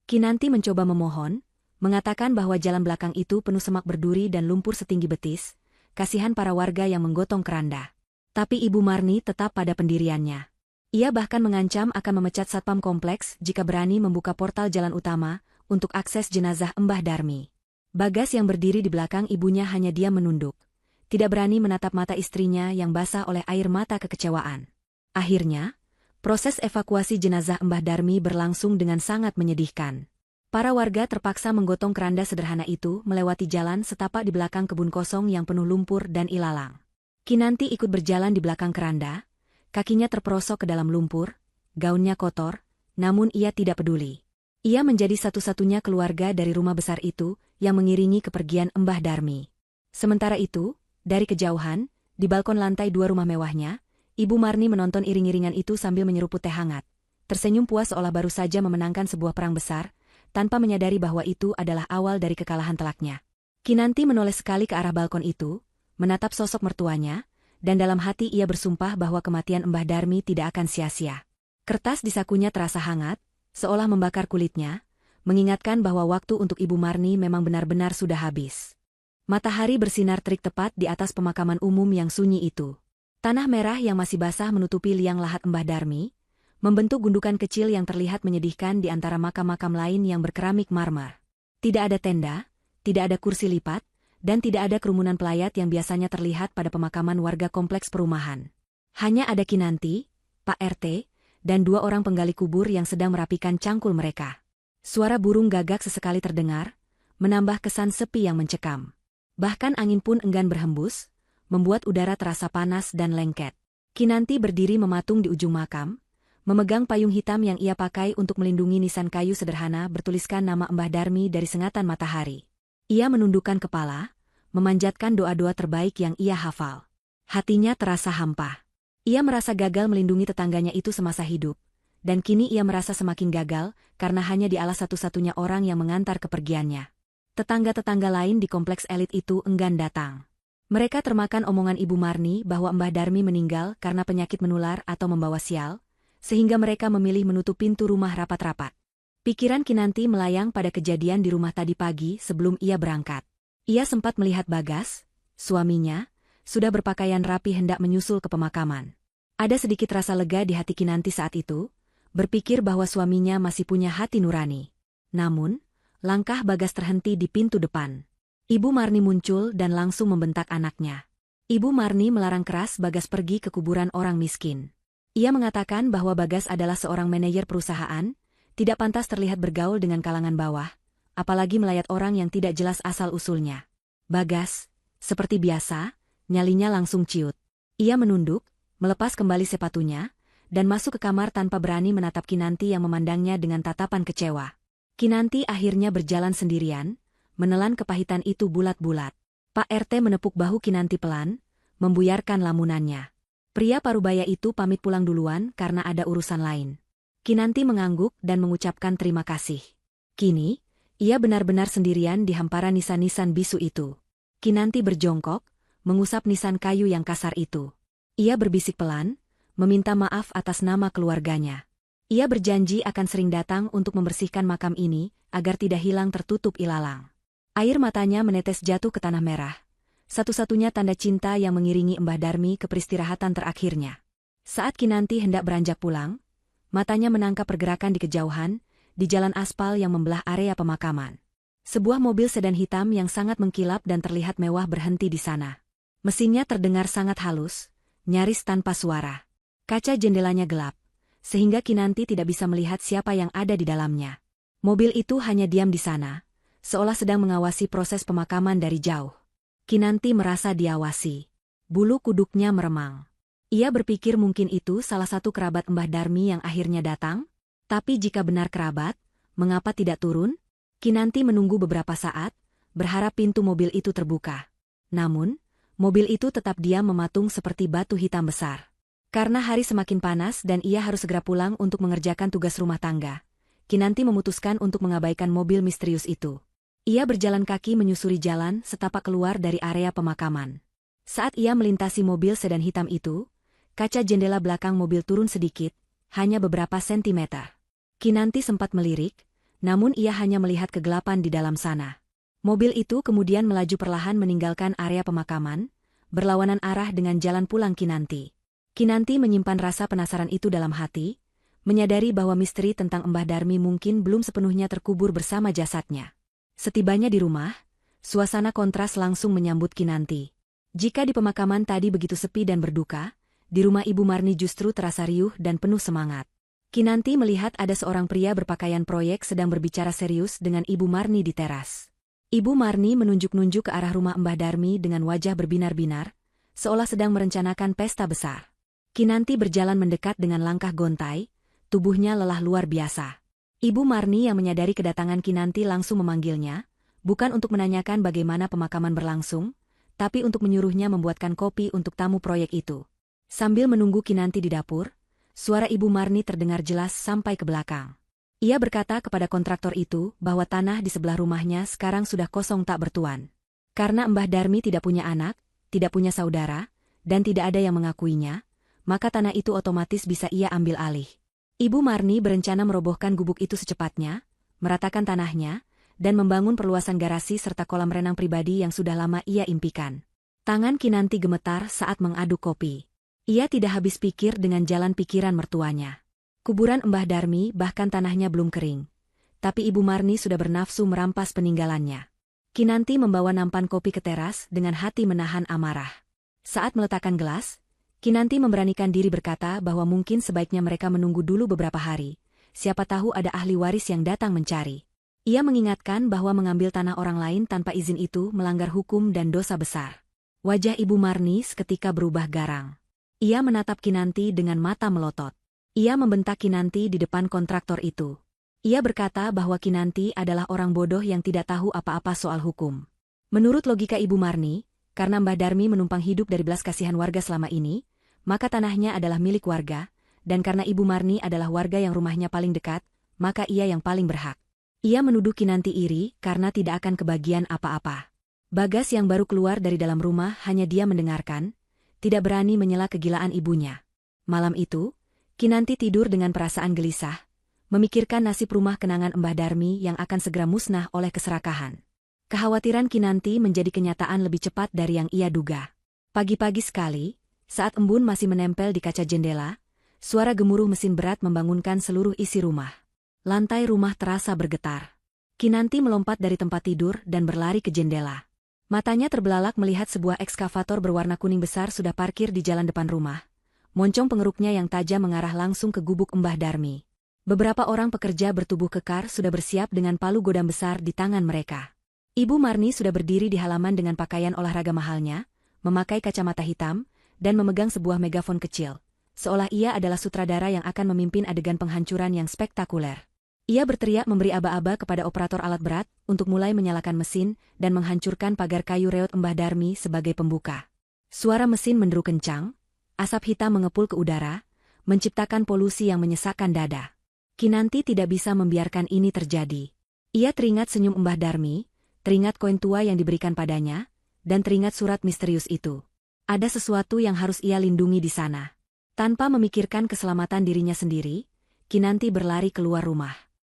Kinanti mencoba memohon, mengatakan bahwa jalan belakang itu penuh semak berduri dan lumpur setinggi betis, kasihan para warga yang menggotong keranda. Tapi Ibu Marni tetap pada pendiriannya. Ia bahkan mengancam akan memecat satpam kompleks jika berani membuka portal jalan utama untuk akses jenazah Mbah Darmi. Bagas yang berdiri di belakang ibunya hanya diam menunduk, tidak berani menatap mata istrinya yang basah oleh air mata kekecewaan. Akhirnya, proses evakuasi jenazah Mbah Darmi berlangsung dengan sangat menyedihkan. Para warga terpaksa menggotong keranda sederhana itu melewati jalan setapak di belakang kebun kosong yang penuh lumpur dan ilalang. Kinanti ikut berjalan di belakang keranda, kakinya terperosok ke dalam lumpur, gaunnya kotor, namun ia tidak peduli. Ia menjadi satu-satunya keluarga dari rumah besar itu yang mengiringi kepergian Mbah Darmi. Sementara itu, dari kejauhan, di balkon lantai 2 rumah mewahnya, Ibu Marni menonton iring-iringan itu sambil menyeruput teh hangat. Tersenyum puas seolah baru saja memenangkan sebuah perang besar, tanpa menyadari bahwa itu adalah awal dari kekalahan telaknya. Kinanti menoleh sekali ke arah balkon itu, menatap sosok mertuanya, dan dalam hati ia bersumpah bahwa kematian Mbah Darmi tidak akan sia-sia. Kertas di sakunya terasa hangat, seolah membakar kulitnya, mengingatkan bahwa waktu untuk Ibu Marni memang benar-benar sudah habis. Matahari bersinar terik tepat di atas pemakaman umum yang sunyi itu. Tanah merah yang masih basah menutupi liang lahat Mbah Darmi, membentuk gundukan kecil yang terlihat menyedihkan di antara makam-makam lain yang berkeramik marmer. Tidak ada tenda, tidak ada kursi lipat, dan tidak ada kerumunan pelayat yang biasanya terlihat pada pemakaman warga kompleks perumahan. Hanya ada Kinanti, Pak RT, dan 2 orang penggali kubur yang sedang merapikan cangkul mereka. Suara burung gagak sesekali terdengar, menambah kesan sepi yang mencekam. Bahkan angin pun enggan berhembus, membuat udara terasa panas dan lengket. Kinanti berdiri mematung di ujung makam, memegang payung hitam yang ia pakai untuk melindungi nisan kayu sederhana bertuliskan nama Mbah Darmi dari sengatan matahari. Ia menundukkan kepala, memanjatkan doa-doa terbaik yang ia hafal. Hatinya terasa hampa. Ia merasa gagal melindungi tetangganya itu semasa hidup, dan kini ia merasa semakin gagal karena hanya dialah satu-satunya orang yang mengantar kepergiannya. Tetangga-tetangga lain di kompleks elit itu enggan datang. Mereka termakan omongan Ibu Marni bahwa Mbah Darmi meninggal karena penyakit menular atau membawa sial, sehingga mereka memilih menutup pintu rumah rapat-rapat. Pikiran Kinanti melayang pada kejadian di rumah tadi pagi sebelum ia berangkat. Ia sempat melihat Bagas, suaminya, sudah berpakaian rapi hendak menyusul ke pemakaman. Ada sedikit rasa lega di hati Kinanti saat itu, berpikir bahwa suaminya masih punya hati nurani. Namun, langkah Bagas terhenti di pintu depan. Ibu Marni muncul dan langsung membentak anaknya. Ibu Marni melarang keras Bagas pergi ke kuburan orang miskin. Ia mengatakan bahwa Bagas adalah seorang manajer perusahaan, tidak pantas terlihat bergaul dengan kalangan bawah, apalagi melayat orang yang tidak jelas asal-usulnya. Bagas, seperti biasa, nyalinya langsung ciut. Ia menunduk, melepas kembali sepatunya, dan masuk ke kamar tanpa berani menatap Kinanti yang memandangnya dengan tatapan kecewa. Kinanti akhirnya berjalan sendirian, menelan kepahitan itu bulat-bulat. Pak RT menepuk bahu Kinanti pelan, membuyarkan lamunannya. Pria parubaya itu pamit pulang duluan karena ada urusan lain. Kinanti mengangguk dan mengucapkan terima kasih. Kini, ia benar-benar sendirian di hamparan nisan-nisan bisu itu. Kinanti berjongkok, mengusap nisan kayu yang kasar itu. Ia berbisik pelan, meminta maaf atas nama keluarganya. Ia berjanji akan sering datang untuk membersihkan makam ini, agar tidak hilang tertutup ilalang. Air matanya menetes jatuh ke tanah merah. Satu-satunya tanda cinta yang mengiringi Mbah Darmi ke peristirahatan terakhirnya. Saat Kinanti hendak beranjak pulang, matanya menangkap pergerakan di kejauhan, di jalan aspal yang membelah area pemakaman. Sebuah mobil sedan hitam yang sangat mengkilap dan terlihat mewah berhenti di sana. Mesinnya terdengar sangat halus, nyaris tanpa suara. Kaca jendelanya gelap, sehingga Kinanti tidak bisa melihat siapa yang ada di dalamnya. Mobil itu hanya diam di sana, seolah sedang mengawasi proses pemakaman dari jauh. Kinanti merasa diawasi. Bulu kuduknya meremang. Ia berpikir mungkin itu salah satu kerabat Mbah Darmi yang akhirnya datang. Tapi jika benar kerabat, mengapa tidak turun? Kinanti menunggu beberapa saat, berharap pintu mobil itu terbuka. Namun, mobil itu tetap diam mematung seperti batu hitam besar. Karena hari semakin panas dan ia harus segera pulang untuk mengerjakan tugas rumah tangga, Kinanti memutuskan untuk mengabaikan mobil misterius itu. Ia berjalan kaki menyusuri jalan setapak keluar dari area pemakaman. Saat ia melintasi mobil sedan hitam itu, kaca jendela belakang mobil turun sedikit, hanya beberapa sentimeter. Kinanti sempat melirik, namun ia hanya melihat kegelapan di dalam sana. Mobil itu kemudian melaju perlahan meninggalkan area pemakaman, berlawanan arah dengan jalan pulang Kinanti. Kinanti menyimpan rasa penasaran itu dalam hati, menyadari bahwa misteri tentang Mbah Darmi mungkin belum sepenuhnya terkubur bersama jasadnya. Setibanya di rumah, suasana kontras langsung menyambut Kinanti. Jika di pemakaman tadi begitu sepi dan berduka, di rumah Ibu Marni justru terasa riuh dan penuh semangat. Kinanti melihat ada seorang pria berpakaian proyek sedang berbicara serius dengan Ibu Marni di teras. Ibu Marni menunjuk-nunjuk ke arah rumah Mbah Darmi dengan wajah berbinar-binar, seolah sedang merencanakan pesta besar. Kinanti berjalan mendekat dengan langkah gontai, tubuhnya lelah luar biasa. Ibu Marni yang menyadari kedatangan Kinanti langsung memanggilnya, bukan untuk menanyakan bagaimana pemakaman berlangsung, tapi untuk menyuruhnya membuatkan kopi untuk tamu proyek itu. Sambil menunggu Kinanti di dapur, suara Ibu Marni terdengar jelas sampai ke belakang. Ia berkata kepada kontraktor itu bahwa tanah di sebelah rumahnya sekarang sudah kosong tak bertuan. Karena Mbah Darmi tidak punya anak, tidak punya saudara, dan tidak ada yang mengakuinya, maka tanah itu otomatis bisa ia ambil alih. Ibu Marni berencana merobohkan gubuk itu secepatnya, meratakan tanahnya, dan membangun perluasan garasi serta kolam renang pribadi yang sudah lama ia impikan. Tangan Kinanti gemetar saat mengaduk kopi. Ia tidak habis pikir dengan jalan pikiran mertuanya. Kuburan Mbah Darmi bahkan tanahnya belum kering. Tapi Ibu Marni sudah bernafsu merampas peninggalannya. Kinanti membawa nampan kopi ke teras dengan hati menahan amarah. Saat meletakkan gelas, Kinanti memberanikan diri berkata bahwa mungkin sebaiknya mereka menunggu dulu beberapa hari. Siapa tahu ada ahli waris yang datang mencari. Ia mengingatkan bahwa mengambil tanah orang lain tanpa izin itu melanggar hukum dan dosa besar. Wajah Ibu Marni seketika berubah garang. Ia menatap Kinanti dengan mata melotot. Ia membentak Kinanti di depan kontraktor itu. Ia berkata bahwa Kinanti adalah orang bodoh yang tidak tahu apa-apa soal hukum. Menurut logika Ibu Marni, karena Mbah Darmi menumpang hidup dari belas kasihan warga selama ini, maka tanahnya adalah milik warga, dan karena Ibu Marni adalah warga yang rumahnya paling dekat, maka ia yang paling berhak. Ia menuduh Kinanti iri karena tidak akan kebagian apa-apa. Bagas yang baru keluar dari dalam rumah hanya dia mendengarkan, tidak berani menyela kegilaan ibunya. Malam itu, Kinanti tidur dengan perasaan gelisah, memikirkan nasib rumah kenangan Mbah Darmi yang akan segera musnah oleh keserakahan. Kekhawatiran Kinanti menjadi kenyataan lebih cepat dari yang ia duga. Pagi-pagi sekali, saat embun masih menempel di kaca jendela, suara gemuruh mesin berat membangunkan seluruh isi rumah. Lantai rumah terasa bergetar. Kinanti melompat dari tempat tidur dan berlari ke jendela. Matanya terbelalak melihat sebuah ekskavator berwarna kuning besar sudah parkir di jalan depan rumah. Moncong pengeruknya yang tajam mengarah langsung ke gubuk Mbah Darmi. Beberapa orang pekerja bertubuh kekar sudah bersiap dengan palu godam besar di tangan mereka. Ibu Marni sudah berdiri di halaman dengan pakaian olahraga mahalnya, memakai kacamata hitam, dan memegang sebuah megafon kecil, seolah ia adalah sutradara yang akan memimpin adegan penghancuran yang spektakuler. Ia berteriak memberi aba-aba kepada operator alat berat untuk mulai menyalakan mesin dan menghancurkan pagar kayu reot Mbah Darmi sebagai pembuka. Suara mesin menderu kencang, asap hitam mengepul ke udara, menciptakan polusi yang menyesakkan dada. Kinanti tidak bisa membiarkan ini terjadi. Ia teringat senyum Mbah Darmi, teringat koin tua yang diberikan padanya, dan teringat surat misterius itu. Ada sesuatu yang harus ia lindungi di sana. Tanpa memikirkan keselamatan dirinya sendiri, Kinanti berlari keluar rumah.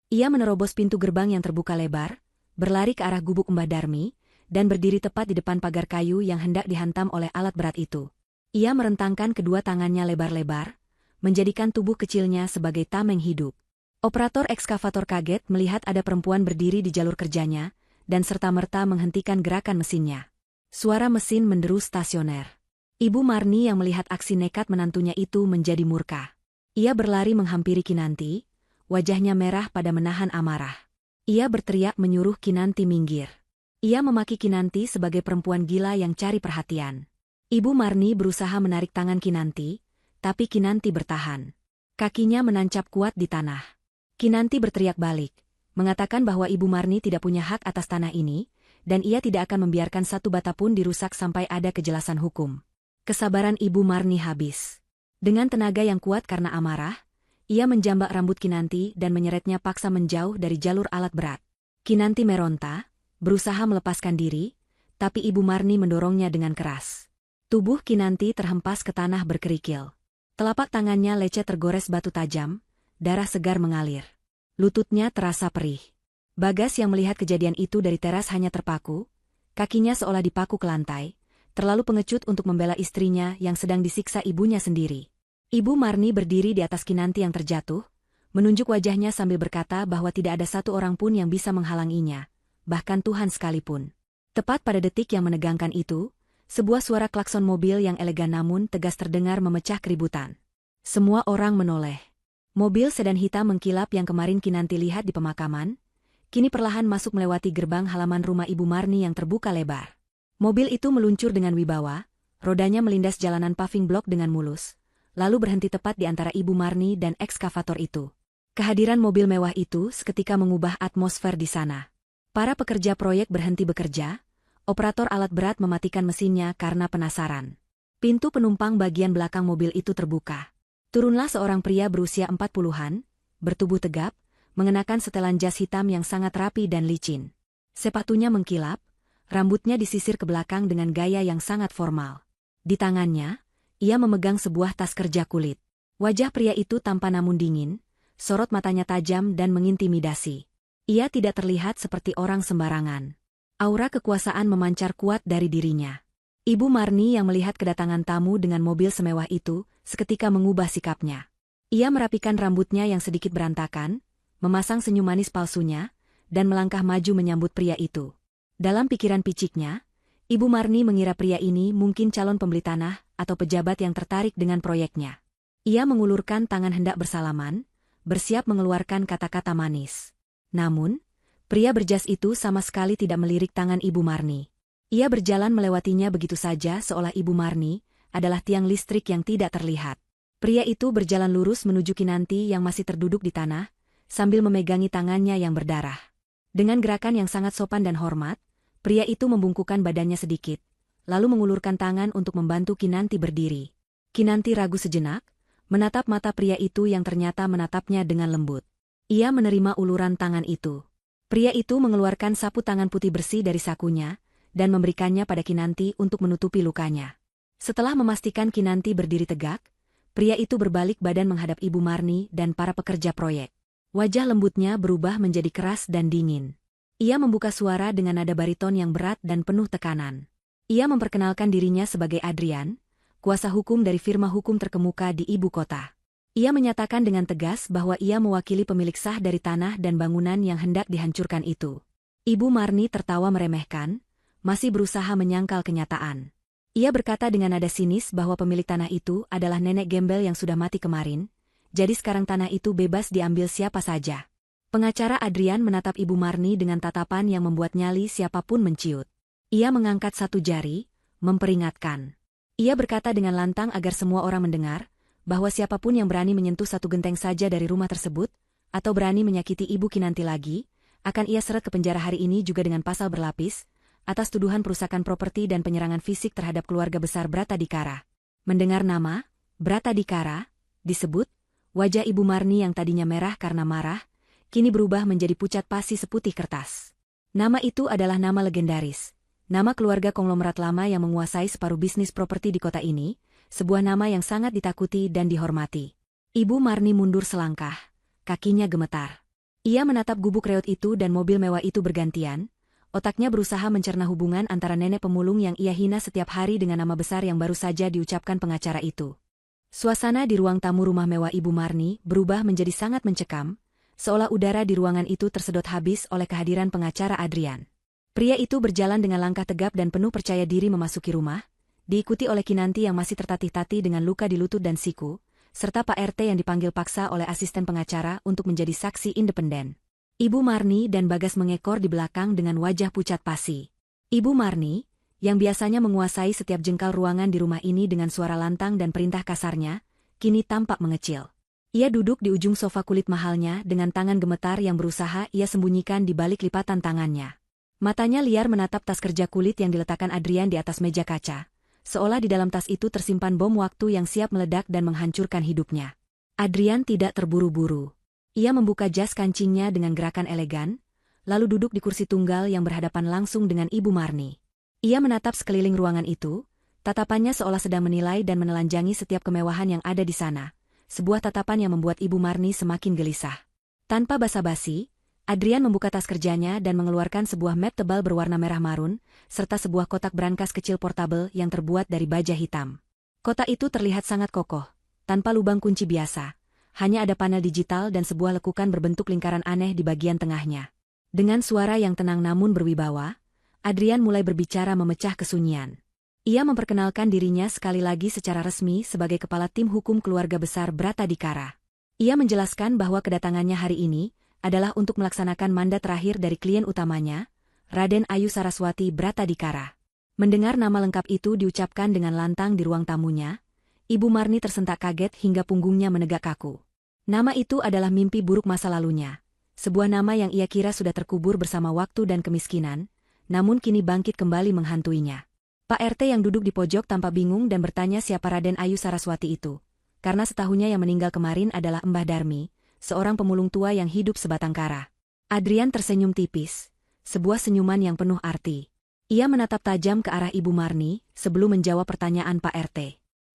Ia menerobos pintu gerbang yang terbuka lebar, berlari ke arah gubuk Mbah Darmi, dan berdiri tepat di depan pagar kayu yang hendak dihantam oleh alat berat itu. Ia merentangkan kedua tangannya lebar-lebar, menjadikan tubuh kecilnya sebagai tameng hidup. Operator ekskavator kaget melihat ada perempuan berdiri di jalur kerjanya, dan serta-merta menghentikan gerakan mesinnya. Suara mesin menderu stasioner. Ibu Marni yang melihat aksi nekat menantunya itu menjadi murka. Ia berlari menghampiri Kinanti, wajahnya merah pada menahan amarah. Ia berteriak menyuruh Kinanti minggir. Ia memaki Kinanti sebagai perempuan gila yang cari perhatian. Ibu Marni berusaha menarik tangan Kinanti, tapi Kinanti bertahan. Kakinya menancap kuat di tanah. Kinanti berteriak balik, mengatakan bahwa Ibu Marni tidak punya hak atas tanah ini, dan ia tidak akan membiarkan satu bata pun dirusak sampai ada kejelasan hukum. Kesabaran Ibu Marni habis. Dengan tenaga yang kuat karena amarah, ia menjambak rambut Kinanti dan menyeretnya paksa menjauh dari jalur alat berat. Kinanti meronta, berusaha melepaskan diri, tapi Ibu Marni mendorongnya dengan keras. Tubuh Kinanti terhempas ke tanah berkerikil. Telapak tangannya lecet tergores batu tajam, darah segar mengalir. Lututnya terasa perih. Bagas yang melihat kejadian itu dari teras hanya terpaku, kakinya seolah dipaku ke lantai, terlalu pengecut untuk membela istrinya yang sedang disiksa ibunya sendiri. Ibu Marni berdiri di atas Kinanti yang terjatuh, menunjuk wajahnya sambil berkata bahwa tidak ada satu orang pun yang bisa menghalanginya, bahkan Tuhan sekalipun. Tepat pada detik yang menegangkan itu, sebuah suara klakson mobil yang elegan namun tegas terdengar memecah keributan. Semua orang menoleh. Mobil sedan hitam mengkilap yang kemarin Kinanti lihat di pemakaman, kini perlahan masuk melewati gerbang halaman rumah Ibu Marni yang terbuka lebar. Mobil itu meluncur dengan wibawa, rodanya melindas jalanan paving blok dengan mulus, lalu berhenti tepat di antara Ibu Marni dan ekskavator itu. Kehadiran mobil mewah itu seketika mengubah atmosfer di sana. Para pekerja proyek berhenti bekerja, operator alat berat mematikan mesinnya karena penasaran. Pintu penumpang bagian belakang mobil itu terbuka. Turunlah seorang pria berusia 40-an, bertubuh tegap, mengenakan setelan jas hitam yang sangat rapi dan licin. Sepatunya mengkilap, rambutnya disisir ke belakang dengan gaya yang sangat formal. Di tangannya, ia memegang sebuah tas kerja kulit. Wajah pria itu tampan namun dingin, sorot matanya tajam dan mengintimidasi. Ia tidak terlihat seperti orang sembarangan. Aura kekuasaan memancar kuat dari dirinya. Ibu Marni yang melihat kedatangan tamu dengan mobil semewah itu, seketika mengubah sikapnya. Ia merapikan rambutnya yang sedikit berantakan, memasang senyum manis palsunya, dan melangkah maju menyambut pria itu. Dalam pikiran piciknya, Ibu Marni mengira pria ini mungkin calon pembeli tanah atau pejabat yang tertarik dengan proyeknya. Ia mengulurkan tangan hendak bersalaman, bersiap mengeluarkan kata-kata manis. Namun, Pria berjas itu sama sekali tidak melirik tangan Ibu Marni. Ia berjalan melewatinya begitu saja seolah Ibu Marni adalah tiang listrik yang tidak terlihat. Pria itu berjalan lurus menuju Kinanti yang masih terduduk di tanah, sambil memegangi tangannya yang berdarah. Dengan gerakan yang sangat sopan dan hormat, pria itu membungkukkan badannya sedikit, lalu mengulurkan tangan untuk membantu Kinanti berdiri. Kinanti ragu sejenak, menatap mata pria itu yang ternyata menatapnya dengan lembut. Ia menerima uluran tangan itu. Pria itu mengeluarkan sapu tangan putih bersih dari sakunya, dan memberikannya pada Kinanti untuk menutupi lukanya. Setelah memastikan Kinanti berdiri tegak, pria itu berbalik badan menghadap Ibu Marni dan para pekerja proyek. Wajah lembutnya berubah menjadi keras dan dingin. Ia membuka suara dengan nada bariton yang berat dan penuh tekanan. Ia memperkenalkan dirinya sebagai Adrian, kuasa hukum dari firma hukum terkemuka di ibu kota. Ia menyatakan dengan tegas bahwa ia mewakili pemilik sah dari tanah dan bangunan yang hendak dihancurkan itu. Ibu Marni tertawa meremehkan, masih berusaha menyangkal kenyataan. Ia berkata dengan nada sinis bahwa pemilik tanah itu adalah nenek gembel yang sudah mati kemarin, jadi sekarang tanah itu bebas diambil siapa saja. Pengacara Adrian menatap Ibu Marni dengan tatapan yang membuat nyali siapapun menciut. Ia mengangkat satu jari, memperingatkan. Ia berkata dengan lantang agar semua orang mendengar, bahwa siapapun yang berani menyentuh satu genteng saja dari rumah tersebut, atau berani menyakiti Ibu Kinanti lagi, akan ia seret ke penjara hari ini juga dengan pasal berlapis, atas tuduhan perusakan properti dan penyerangan fisik terhadap keluarga besar Bratadikara. Mendengar nama, Bratadikara, disebut, wajah Ibu Marni yang tadinya merah karena marah, kini berubah menjadi pucat pasi seputih kertas. Nama itu adalah nama legendaris, nama keluarga konglomerat lama yang menguasai separuh bisnis properti di kota ini, sebuah nama yang sangat ditakuti dan dihormati. Ibu Marni mundur selangkah, kakinya gemetar. Ia menatap gubuk reot itu dan mobil mewah itu bergantian, otaknya berusaha mencerna hubungan antara nenek pemulung yang ia hina setiap hari dengan nama besar yang baru saja diucapkan pengacara itu. Suasana di ruang tamu rumah mewah Ibu Marni berubah menjadi sangat mencekam, seolah udara di ruangan itu tersedot habis oleh kehadiran pengacara Adrian. Pria itu berjalan dengan langkah tegap dan penuh percaya diri memasuki rumah, diikuti oleh Kinanti yang masih tertatih-tatih dengan luka di lutut dan siku, serta Pak RT yang dipanggil paksa oleh asisten pengacara untuk menjadi saksi independen. Ibu Marni dan Bagas mengekor di belakang dengan wajah pucat pasi. Ibu Marni, yang biasanya menguasai setiap jengkal ruangan di rumah ini dengan suara lantang dan perintah kasarnya, kini tampak mengecil. Ia duduk di ujung sofa kulit mahalnya dengan tangan gemetar yang berusaha ia sembunyikan di balik lipatan tangannya. Matanya liar menatap tas kerja kulit yang diletakkan Adrian di atas meja kaca, seolah di dalam tas itu tersimpan bom waktu yang siap meledak dan menghancurkan hidupnya. Adrian tidak terburu-buru. Ia membuka jas kancingnya dengan gerakan elegan, lalu duduk di kursi tunggal yang berhadapan langsung dengan Ibu Marni. Ia menatap sekeliling ruangan itu, tatapannya seolah sedang menilai dan menelanjangi setiap kemewahan yang ada di sana, sebuah tatapan yang membuat Ibu Marni semakin gelisah. Tanpa basa-basi, Adrian membuka tas kerjanya dan mengeluarkan sebuah map tebal berwarna merah marun, serta sebuah kotak brankas kecil portabel yang terbuat dari baja hitam. Kotak itu terlihat sangat kokoh, tanpa lubang kunci biasa. Hanya ada panel digital dan sebuah lekukan berbentuk lingkaran aneh di bagian tengahnya. Dengan suara yang tenang namun berwibawa, Adrian mulai berbicara memecah kesunyian. Ia memperkenalkan dirinya sekali lagi secara resmi sebagai kepala tim hukum keluarga besar Bratadikara. Ia menjelaskan bahwa kedatangannya hari ini adalah untuk melaksanakan mandat terakhir dari klien utamanya, Raden Ayu Saraswati Bratadikara. Mendengar nama lengkap itu diucapkan dengan lantang di ruang tamunya, Ibu Marni tersentak kaget hingga punggungnya menegak kaku. Nama itu adalah mimpi buruk masa lalunya, sebuah nama yang ia kira sudah terkubur bersama waktu dan kemiskinan, namun kini bangkit kembali menghantuinya. Pak RT yang duduk di pojok tampak bingung dan bertanya siapa Raden Ayu Saraswati itu, karena setahunya yang meninggal kemarin adalah Mbah Darmi, seorang pemulung tua yang hidup sebatang kara. Adrian tersenyum tipis, sebuah senyuman yang penuh arti. Ia menatap tajam ke arah Ibu Marni sebelum menjawab pertanyaan Pak RT.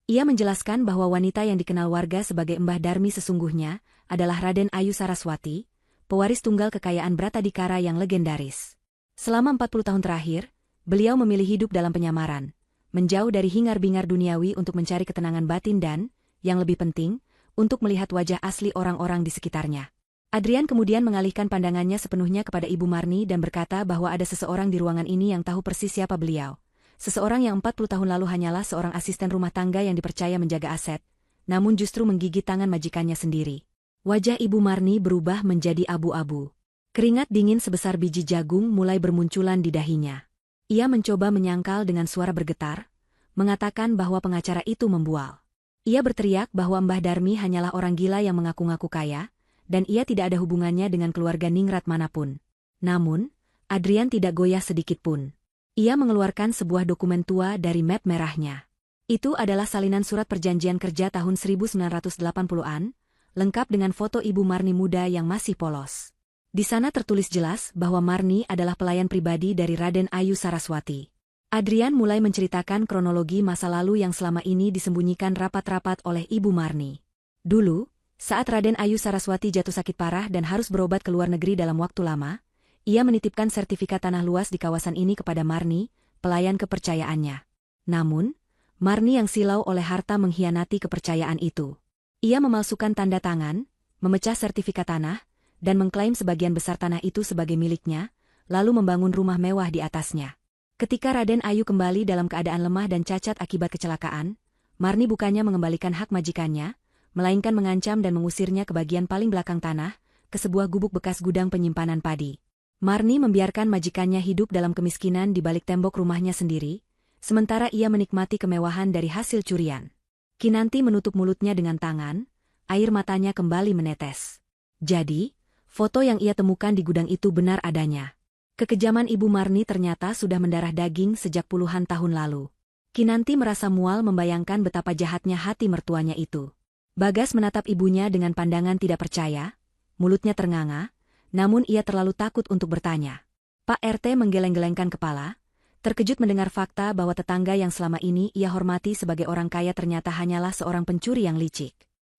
Ia menjelaskan bahwa wanita yang dikenal warga sebagai Mbah Darmi sesungguhnya adalah Raden Ayu Saraswati, pewaris tunggal kekayaan Bratadikara yang legendaris. Selama 40 tahun terakhir, beliau memilih hidup dalam penyamaran, menjauh dari hingar-bingar duniawi untuk mencari ketenangan batin dan, yang lebih penting, untuk melihat wajah asli orang-orang di sekitarnya. Adrian kemudian mengalihkan pandangannya sepenuhnya kepada Ibu Marni dan berkata bahwa ada seseorang di ruangan ini yang tahu persis siapa beliau. Seseorang yang 40 tahun lalu hanyalah seorang asisten rumah tangga yang dipercaya menjaga aset, namun justru menggigit tangan majikannya sendiri. Wajah Ibu Marni berubah menjadi abu-abu. Keringat dingin sebesar biji jagung mulai bermunculan di dahinya. Ia mencoba menyangkal dengan suara bergetar, mengatakan bahwa pengacara itu membual. Ia berteriak bahwa Mbah Darmi hanyalah orang gila yang mengaku-ngaku kaya, dan ia tidak ada hubungannya dengan keluarga ningrat manapun. Namun, Adrian tidak goyah sedikitpun. Ia mengeluarkan sebuah dokumen tua dari map merahnya. Itu adalah salinan surat perjanjian kerja tahun 1980-an, lengkap dengan foto Ibu Marni muda yang masih polos. Di sana tertulis jelas bahwa Marni adalah pelayan pribadi dari Raden Ayu Saraswati. Adrian mulai menceritakan kronologi masa lalu yang selama ini disembunyikan rapat-rapat oleh Ibu Marni. Dulu, saat Raden Ayu Saraswati jatuh sakit parah dan harus berobat ke luar negeri dalam waktu lama, ia menitipkan sertifikat tanah luas di kawasan ini kepada Marni, pelayan kepercayaannya. Namun, Marni yang silau oleh harta mengkhianati kepercayaan itu. Ia memalsukan tanda tangan, memecah sertifikat tanah, dan mengklaim sebagian besar tanah itu sebagai miliknya, lalu membangun rumah mewah di atasnya. Ketika Raden Ayu kembali dalam keadaan lemah dan cacat akibat kecelakaan, Marni bukannya mengembalikan hak majikannya, melainkan mengancam dan mengusirnya ke bagian paling belakang tanah, ke sebuah gubuk bekas gudang penyimpanan padi. Marni membiarkan majikannya hidup dalam kemiskinan di balik tembok rumahnya sendiri, sementara ia menikmati kemewahan dari hasil curian. Kinanti menutup mulutnya dengan tangan, air matanya kembali menetes. Jadi, foto yang ia temukan di gudang itu benar adanya. Kekejaman Ibu Marni ternyata sudah mendarah daging sejak puluhan tahun lalu. Kinanti merasa mual membayangkan betapa jahatnya hati mertuanya itu. Bagas menatap ibunya dengan pandangan tidak percaya, mulutnya ternganga, namun ia terlalu takut untuk bertanya. Pak RT menggeleng-gelengkan kepala, terkejut mendengar fakta bahwa tetangga yang selama ini ia hormati sebagai orang kaya ternyata hanyalah seorang pencuri yang licik.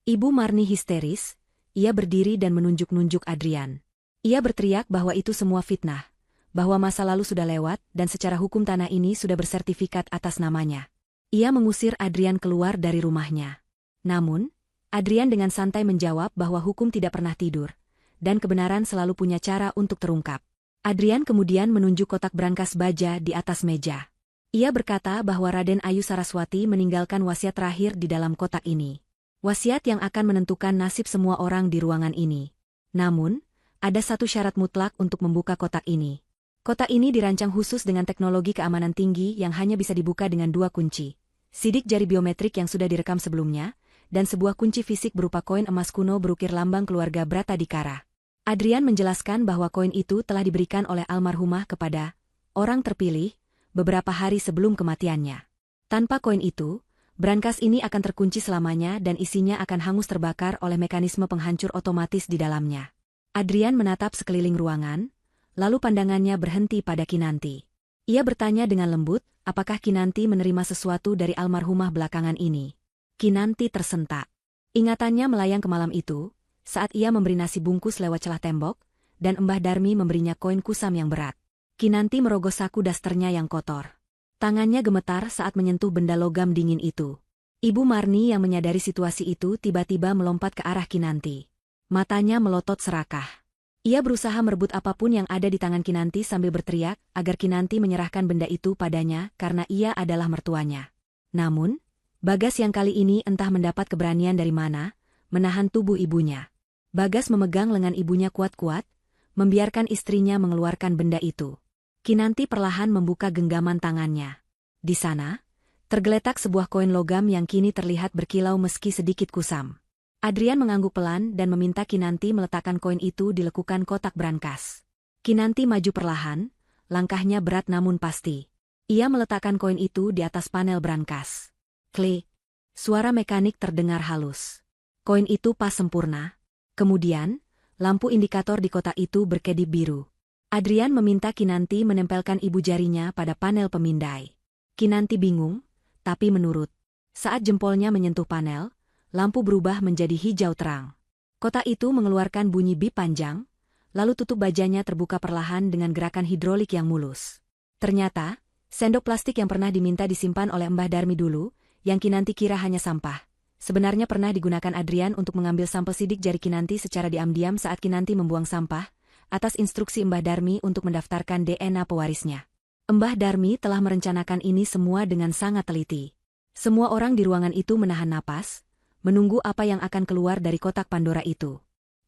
Ibu Marni histeris, ia berdiri dan menunjuk-nunjuk Adrian. Ia berteriak bahwa itu semua fitnah, bahwa masa lalu sudah lewat dan secara hukum tanah ini sudah bersertifikat atas namanya. Ia mengusir Adrian keluar dari rumahnya. Namun, Adrian dengan santai menjawab bahwa hukum tidak pernah tidur, dan kebenaran selalu punya cara untuk terungkap. Adrian kemudian menunjuk kotak brankas baja di atas meja. Ia berkata bahwa Raden Ayu Saraswati meninggalkan wasiat terakhir di dalam kotak ini. Wasiat yang akan menentukan nasib semua orang di ruangan ini. Namun, ada satu syarat mutlak untuk membuka kotak ini. Kotak ini dirancang khusus dengan teknologi keamanan tinggi yang hanya bisa dibuka dengan 2 kunci. Sidik jari biometrik yang sudah direkam sebelumnya, dan sebuah kunci fisik berupa koin emas kuno berukir lambang keluarga Bratadikara. Adrian menjelaskan bahwa koin itu telah diberikan oleh almarhumah kepada orang terpilih beberapa hari sebelum kematiannya. Tanpa koin itu, brankas ini akan terkunci selamanya dan isinya akan hangus terbakar oleh mekanisme penghancur otomatis di dalamnya. Adrian menatap sekeliling ruangan, lalu pandangannya berhenti pada Kinanti. Ia bertanya dengan lembut, apakah Kinanti menerima sesuatu dari almarhumah belakangan ini. Kinanti tersentak. Ingatannya melayang ke malam itu, saat ia memberi nasi bungkus lewat celah tembok, dan Mbah Darmi memberinya koin kusam yang berat. Kinanti merogoh saku dasternya yang kotor. Tangannya gemetar saat menyentuh benda logam dingin itu. Ibu Marni yang menyadari situasi itu tiba-tiba melompat ke arah Kinanti. Matanya melotot serakah. Ia berusaha merebut apapun yang ada di tangan Kinanti sambil berteriak agar Kinanti menyerahkan benda itu padanya karena ia adalah mertuanya. Namun, Bagas yang kali ini entah mendapat keberanian dari mana, menahan tubuh ibunya. Bagas memegang lengan ibunya kuat-kuat, membiarkan istrinya mengeluarkan benda itu. Kinanti perlahan membuka genggaman tangannya. Di sana, tergeletak sebuah koin logam yang kini terlihat berkilau meski sedikit kusam. Adrian mengangguk pelan dan meminta Kinanti meletakkan koin itu di lekukan kotak brankas. Kinanti maju perlahan, langkahnya berat namun pasti. Ia meletakkan koin itu di atas panel brankas. Klik. Suara mekanik terdengar halus. Koin itu pas sempurna. Kemudian, lampu indikator di kotak itu berkedip biru. Adrian meminta Kinanti menempelkan ibu jarinya pada panel pemindai. Kinanti bingung, tapi menurut. Saat jempolnya menyentuh panel, lampu berubah menjadi hijau terang. Kotak itu mengeluarkan bunyi bip panjang, lalu tutup bajanya terbuka perlahan dengan gerakan hidrolik yang mulus. Ternyata, sendok plastik yang pernah diminta disimpan oleh Mbah Darmi dulu, yang Kinanti kira hanya sampah, sebenarnya pernah digunakan Adrian untuk mengambil sampel sidik jari Kinanti secara diam-diam saat Kinanti membuang sampah, atas instruksi Mbah Darmi untuk mendaftarkan DNA pewarisnya. Mbah Darmi telah merencanakan ini semua dengan sangat teliti. Semua orang di ruangan itu menahan napas, menunggu apa yang akan keluar dari kotak Pandora itu.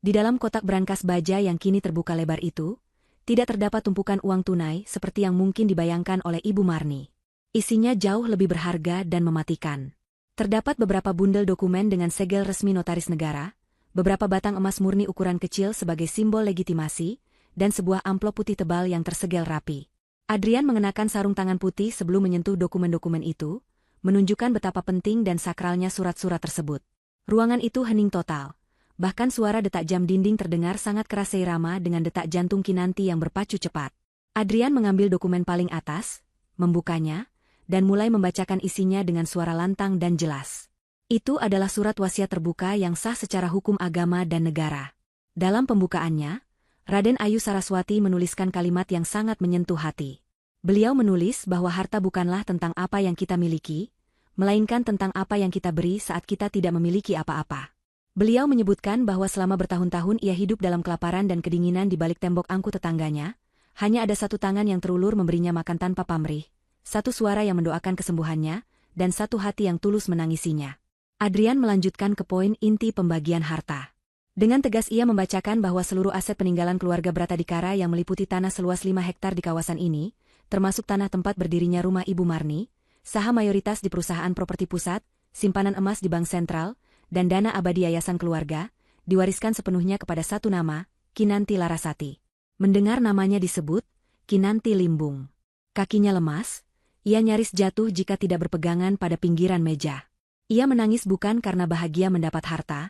Di dalam kotak brankas baja yang kini terbuka lebar itu, tidak terdapat tumpukan uang tunai seperti yang mungkin dibayangkan oleh Ibu Marni. Isinya jauh lebih berharga dan mematikan. Terdapat beberapa bundel dokumen dengan segel resmi notaris negara, beberapa batang emas murni ukuran kecil sebagai simbol legitimasi, dan sebuah amplop putih tebal yang tersegel rapi. Adrian mengenakan sarung tangan putih sebelum menyentuh dokumen-dokumen itu, menunjukkan betapa penting dan sakralnya surat-surat tersebut. Ruangan itu hening total. Bahkan suara detak jam dinding terdengar sangat keras seirama dengan detak jantung Kinanti yang berpacu cepat. Adrian mengambil dokumen paling atas, membukanya, dan mulai membacakan isinya dengan suara lantang dan jelas. Itu adalah surat wasiat terbuka yang sah secara hukum agama dan negara. Dalam pembukaannya, Raden Ayu Saraswati menuliskan kalimat yang sangat menyentuh hati. Beliau menulis bahwa harta bukanlah tentang apa yang kita miliki, melainkan tentang apa yang kita beri saat kita tidak memiliki apa-apa. Beliau menyebutkan bahwa selama bertahun-tahun ia hidup dalam kelaparan dan kedinginan di balik tembok angku tetangganya, hanya ada satu tangan yang terulur memberinya makan tanpa pamrih, satu suara yang mendoakan kesembuhannya, dan satu hati yang tulus menangisinya. Adrian melanjutkan ke poin inti pembagian harta. Dengan tegas ia membacakan bahwa seluruh aset peninggalan keluarga Bratadikara yang meliputi tanah seluas 5 hektar di kawasan ini, termasuk tanah tempat berdirinya rumah Ibu Marni, saham mayoritas di perusahaan properti pusat, simpanan emas di bank sentral, dan dana abadi yayasan keluarga, diwariskan sepenuhnya kepada satu nama, Kinanti Larasati. Mendengar namanya disebut, Kinanti limbung. Kakinya lemas, ia nyaris jatuh jika tidak berpegangan pada pinggiran meja. Ia menangis bukan karena bahagia mendapat harta,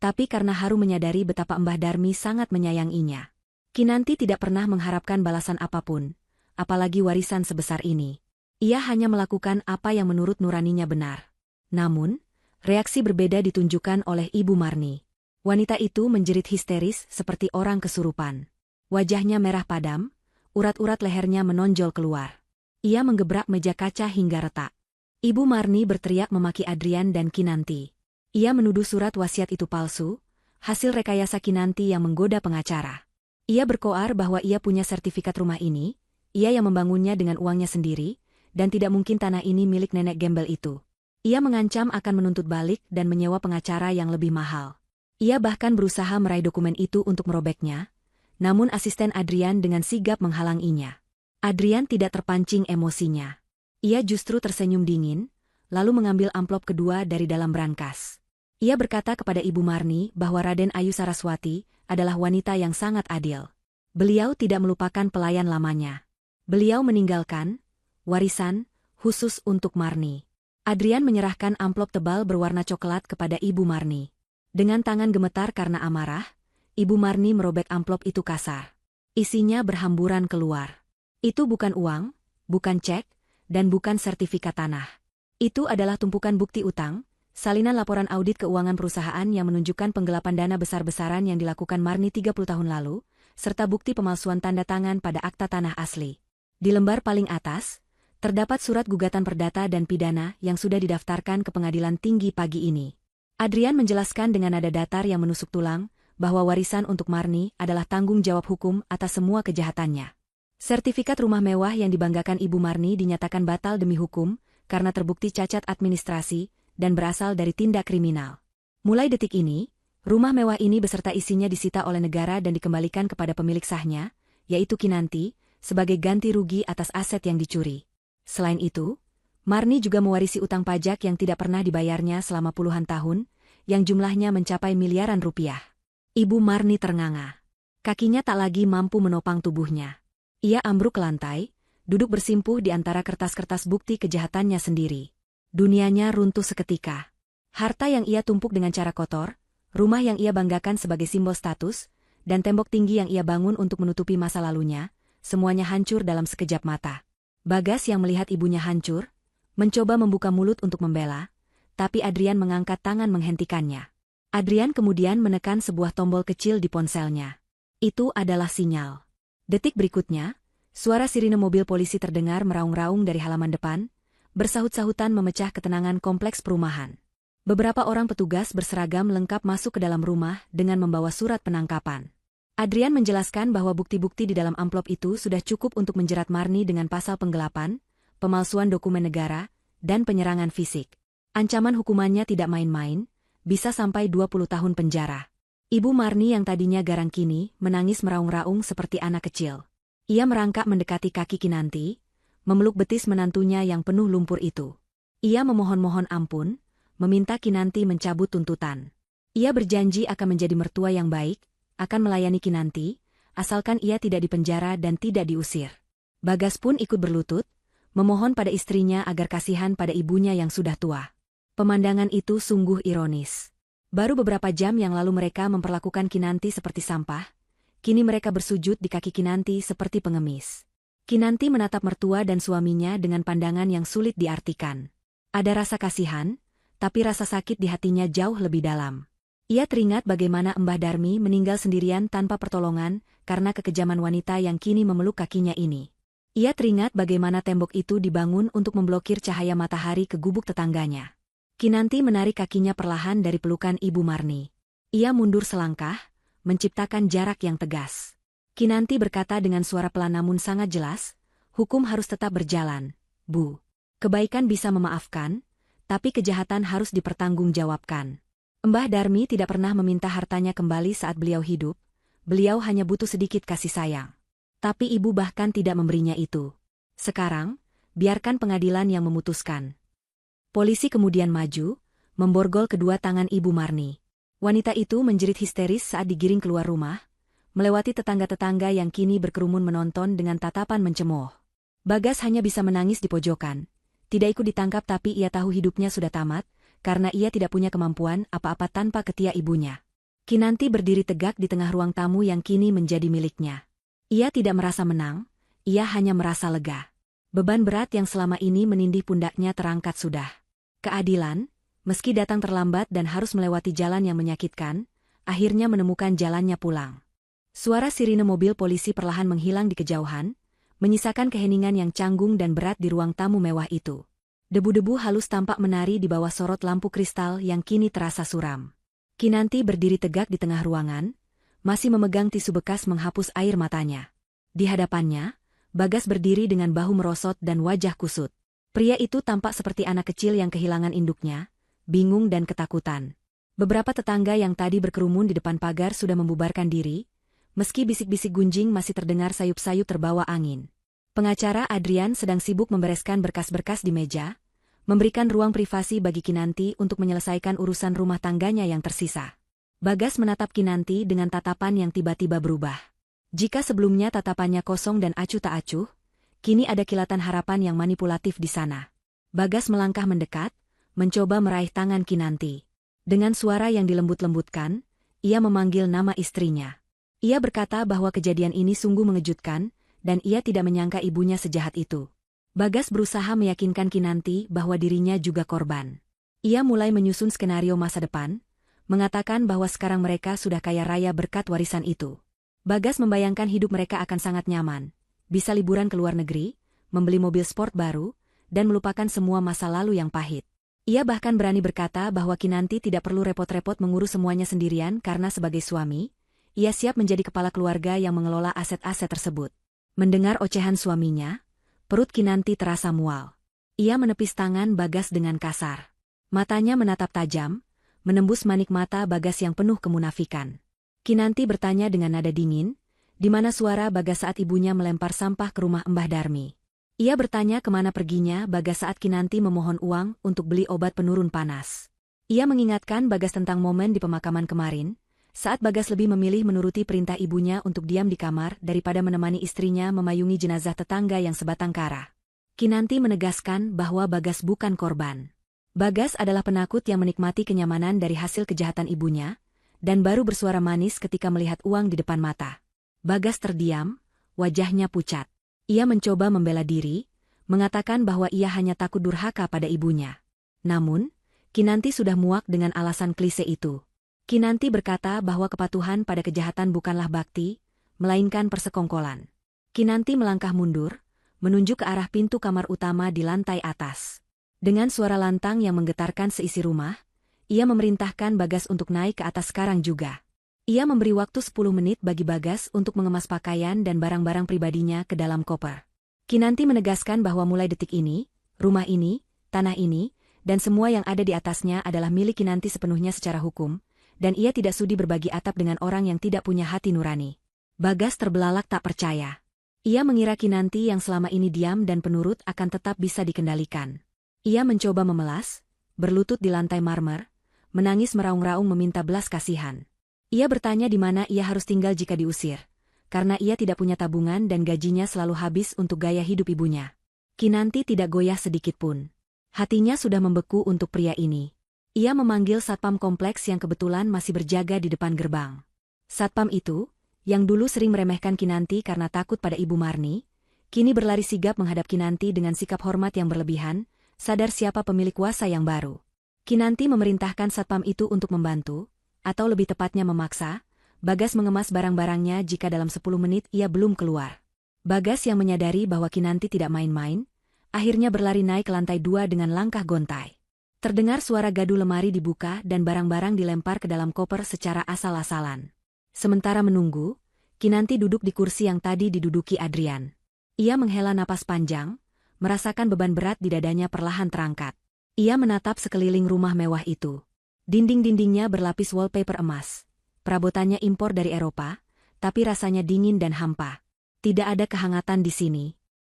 tapi karena haru menyadari betapa Mbah Darmi sangat menyayanginya. Kinanti tidak pernah mengharapkan balasan apapun, apalagi warisan sebesar ini. Ia hanya melakukan apa yang menurut nuraninya benar. Namun, reaksi berbeda ditunjukkan oleh Ibu Marni. Wanita itu menjerit histeris seperti orang kesurupan. Wajahnya merah padam, urat-urat lehernya menonjol keluar. Ia menggebrak meja kaca hingga retak. Ibu Marni berteriak memaki Adrian dan Kinanti. Ia menuduh surat wasiat itu palsu, hasil rekayasa Kinanti yang menggoda pengacara. Ia berkoar bahwa ia punya sertifikat rumah ini, ia yang membangunnya dengan uangnya sendiri, dan tidak mungkin tanah ini milik nenek gembel itu. Ia mengancam akan menuntut balik dan menyewa pengacara yang lebih mahal. Ia bahkan berusaha meraih dokumen itu untuk merobeknya, namun asisten Adrian dengan sigap menghalanginya. Adrian tidak terpancing emosinya. Ia justru tersenyum dingin, lalu mengambil amplop kedua dari dalam brankas. Ia berkata kepada Ibu Marni bahwa Raden Ayu Saraswati adalah wanita yang sangat adil. Beliau tidak melupakan pelayan lamanya. Beliau meninggalkan warisan khusus untuk Marni. Adrian menyerahkan amplop tebal berwarna coklat kepada Ibu Marni. Dengan tangan gemetar karena amarah, Ibu Marni merobek amplop itu kasar. Isinya berhamburan keluar. Itu bukan uang, bukan cek, dan bukan sertifikat tanah. Itu adalah tumpukan bukti utang, salinan laporan audit keuangan perusahaan yang menunjukkan penggelapan dana besar-besaran yang dilakukan Marni 30 tahun lalu, serta bukti pemalsuan tanda tangan pada akta tanah asli. Di lembar paling atas, terdapat surat gugatan perdata dan pidana yang sudah didaftarkan ke pengadilan tinggi pagi ini. Adrian menjelaskan dengan nada datar yang menusuk tulang, bahwa warisan untuk Marni adalah tanggung jawab hukum atas semua kejahatannya. Sertifikat rumah mewah yang dibanggakan Ibu Marni dinyatakan batal demi hukum, karena terbukti cacat administrasi, dan berasal dari tindak kriminal. Mulai detik ini, rumah mewah ini beserta isinya disita oleh negara dan dikembalikan kepada pemilik sahnya, yaitu Kinanti, sebagai ganti rugi atas aset yang dicuri. Selain itu, Marni juga mewarisi utang pajak yang tidak pernah dibayarnya selama puluhan tahun, yang jumlahnya mencapai miliaran rupiah. Ibu Marni ternganga. Kakinya tak lagi mampu menopang tubuhnya. Ia ambruk ke lantai, duduk bersimpuh di antara kertas-kertas bukti kejahatannya sendiri. Dunianya runtuh seketika. Harta yang ia tumpuk dengan cara kotor, rumah yang ia banggakan sebagai simbol status, dan tembok tinggi yang ia bangun untuk menutupi masa lalunya, semuanya hancur dalam sekejap mata. Bagas yang melihat ibunya hancur, mencoba membuka mulut untuk membela, tapi Adrian mengangkat tangan menghentikannya. Adrian kemudian menekan sebuah tombol kecil di ponselnya. Itu adalah sinyal. Detik berikutnya, suara sirine mobil polisi terdengar meraung-raung dari halaman depan, bersahut-sahutan memecah ketenangan kompleks perumahan. Beberapa orang petugas berseragam lengkap masuk ke dalam rumah dengan membawa surat penangkapan. Adrian menjelaskan bahwa bukti-bukti di dalam amplop itu sudah cukup untuk menjerat Marni dengan pasal penggelapan, pemalsuan dokumen negara, dan penyerangan fisik. Ancaman hukumannya tidak main-main, bisa sampai 20 tahun penjara. Ibu Marni yang tadinya garang kini menangis meraung-raung seperti anak kecil. Ia merangkak mendekati kaki Kinanti, memeluk betis menantunya yang penuh lumpur itu. Ia memohon-mohon ampun, meminta Kinanti mencabut tuntutan. Ia berjanji akan menjadi mertua yang baik, akan melayani Kinanti, asalkan ia tidak dipenjara dan tidak diusir. Bagas pun ikut berlutut, memohon pada istrinya agar kasihan pada ibunya yang sudah tua. Pemandangan itu sungguh ironis. Baru beberapa jam yang lalu mereka memperlakukan Kinanti seperti sampah, kini mereka bersujud di kaki Kinanti seperti pengemis. Kinanti menatap mertua dan suaminya dengan pandangan yang sulit diartikan. Ada rasa kasihan, tapi rasa sakit di hatinya jauh lebih dalam. Ia teringat bagaimana Mbah Darmi meninggal sendirian tanpa pertolongan karena kekejaman wanita yang kini memeluk kakinya ini. Ia teringat bagaimana tembok itu dibangun untuk memblokir cahaya matahari ke gubuk tetangganya. Kinanti menarik kakinya perlahan dari pelukan Ibu Marni. Ia mundur selangkah, menciptakan jarak yang tegas. Kinanti berkata dengan suara pelan namun sangat jelas, "Hukum harus tetap berjalan, Bu. Kebaikan bisa memaafkan, tapi kejahatan harus dipertanggungjawabkan." Mbah Darmi tidak pernah meminta hartanya kembali saat beliau hidup, beliau hanya butuh sedikit kasih sayang. Tapi ibu bahkan tidak memberinya itu. Sekarang, biarkan pengadilan yang memutuskan. Polisi kemudian maju, memborgol kedua tangan Ibu Marni. Wanita itu menjerit histeris saat digiring keluar rumah, melewati tetangga-tetangga yang kini berkerumun menonton dengan tatapan mencemooh. Bagas hanya bisa menangis di pojokan. Tidak ikut ditangkap tapi ia tahu hidupnya sudah tamat, karena ia tidak punya kemampuan apa-apa tanpa ketiak ibunya. Kinanti berdiri tegak di tengah ruang tamu yang kini menjadi miliknya. Ia tidak merasa menang, ia hanya merasa lega. Beban berat yang selama ini menindih pundaknya terangkat sudah. Keadilan, meski datang terlambat dan harus melewati jalan yang menyakitkan, akhirnya menemukan jalannya pulang. Suara sirine mobil polisi perlahan menghilang di kejauhan, menyisakan keheningan yang canggung dan berat di ruang tamu mewah itu. Debu-debu halus tampak menari di bawah sorot lampu kristal yang kini terasa suram. Kinanti berdiri tegak di tengah ruangan, masih memegang tisu bekas menghapus air matanya. Di hadapannya, Bagas berdiri dengan bahu merosot dan wajah kusut. Pria itu tampak seperti anak kecil yang kehilangan induknya, bingung dan ketakutan. Beberapa tetangga yang tadi berkerumun di depan pagar sudah membubarkan diri, meski bisik-bisik gunjing masih terdengar sayup-sayup terbawa angin. Pengacara Adrian sedang sibuk membereskan berkas-berkas di meja, memberikan ruang privasi bagi Kinanti untuk menyelesaikan urusan rumah tangganya yang tersisa. Bagas menatap Kinanti dengan tatapan yang tiba-tiba berubah. Jika sebelumnya tatapannya kosong dan acuh tak acuh, kini ada kilatan harapan yang manipulatif di sana. Bagas melangkah mendekat, mencoba meraih tangan Kinanti. Dengan suara yang dilembut-lembutkan, ia memanggil nama istrinya. Ia berkata bahwa kejadian ini sungguh mengejutkan, dan ia tidak menyangka ibunya sejahat itu. Bagas berusaha meyakinkan Kinanti bahwa dirinya juga korban. Ia mulai menyusun skenario masa depan, mengatakan bahwa sekarang mereka sudah kaya raya berkat warisan itu. Bagas membayangkan hidup mereka akan sangat nyaman. Bisa liburan ke luar negeri, membeli mobil sport baru, dan melupakan semua masa lalu yang pahit. Ia bahkan berani berkata bahwa Kinanti tidak perlu repot-repot mengurus semuanya sendirian karena sebagai suami, ia siap menjadi kepala keluarga yang mengelola aset-aset tersebut. Mendengar ocehan suaminya, perut Kinanti terasa mual. Ia menepis tangan Bagas dengan kasar. Matanya menatap tajam, menembus manik mata Bagas yang penuh kemunafikan. Kinanti bertanya dengan nada dingin, di mana suara Bagas saat ibunya melempar sampah ke rumah Mbah Darmi. Ia bertanya kemana perginya Bagas saat Kinanti memohon uang untuk beli obat penurun panas. Ia mengingatkan Bagas tentang momen di pemakaman kemarin, saat Bagas lebih memilih menuruti perintah ibunya untuk diam di kamar daripada menemani istrinya memayungi jenazah tetangga yang sebatang kara. Kinanti menegaskan bahwa Bagas bukan korban. Bagas adalah penakut yang menikmati kenyamanan dari hasil kejahatan ibunya, dan baru bersuara manis ketika melihat uang di depan mata. Bagas terdiam, wajahnya pucat. Ia mencoba membela diri, mengatakan bahwa ia hanya takut durhaka pada ibunya. Namun, Kinanti sudah muak dengan alasan klise itu. Kinanti berkata bahwa kepatuhan pada kejahatan bukanlah bakti, melainkan persekongkolan. Kinanti melangkah mundur, menunjuk ke arah pintu kamar utama di lantai atas. Dengan suara lantang yang menggetarkan seisi rumah, ia memerintahkan Bagas untuk naik ke atas sekarang juga. Ia memberi waktu 10 menit bagi Bagas untuk mengemas pakaian dan barang-barang pribadinya ke dalam koper. Kinanti menegaskan bahwa mulai detik ini, rumah ini, tanah ini, dan semua yang ada di atasnya adalah milik Kinanti sepenuhnya secara hukum, dan ia tidak sudi berbagi atap dengan orang yang tidak punya hati nurani. Bagas terbelalak tak percaya. Ia mengira Kinanti yang selama ini diam dan penurut akan tetap bisa dikendalikan. Ia mencoba memelas, berlutut di lantai marmer, menangis meraung-raung meminta belas kasihan. Ia bertanya di mana ia harus tinggal jika diusir, karena ia tidak punya tabungan dan gajinya selalu habis untuk gaya hidup ibunya. Kinanti tidak goyah sedikit pun. Hatinya sudah membeku untuk pria ini. Ia memanggil satpam kompleks yang kebetulan masih berjaga di depan gerbang. Satpam itu, yang dulu sering meremehkan Kinanti karena takut pada Ibu Marni, kini berlari sigap menghadap Kinanti dengan sikap hormat yang berlebihan, sadar siapa pemilik kuasa yang baru. Kinanti memerintahkan satpam itu untuk membantu, atau lebih tepatnya memaksa, Bagas mengemas barang-barangnya jika dalam 10 menit ia belum keluar. Bagas yang menyadari bahwa Kinanti tidak main-main, akhirnya berlari naik ke lantai 2 dengan langkah gontai. Terdengar suara gaduh lemari dibuka dan barang-barang dilempar ke dalam koper secara asal-asalan. Sementara menunggu, Kinanti duduk di kursi yang tadi diduduki Adrian. Ia menghela napas panjang, merasakan beban berat di dadanya perlahan terangkat. Ia menatap sekeliling rumah mewah itu. Dinding-dindingnya berlapis wallpaper emas. Perabotannya impor dari Eropa, tapi rasanya dingin dan hampa. Tidak ada kehangatan di sini.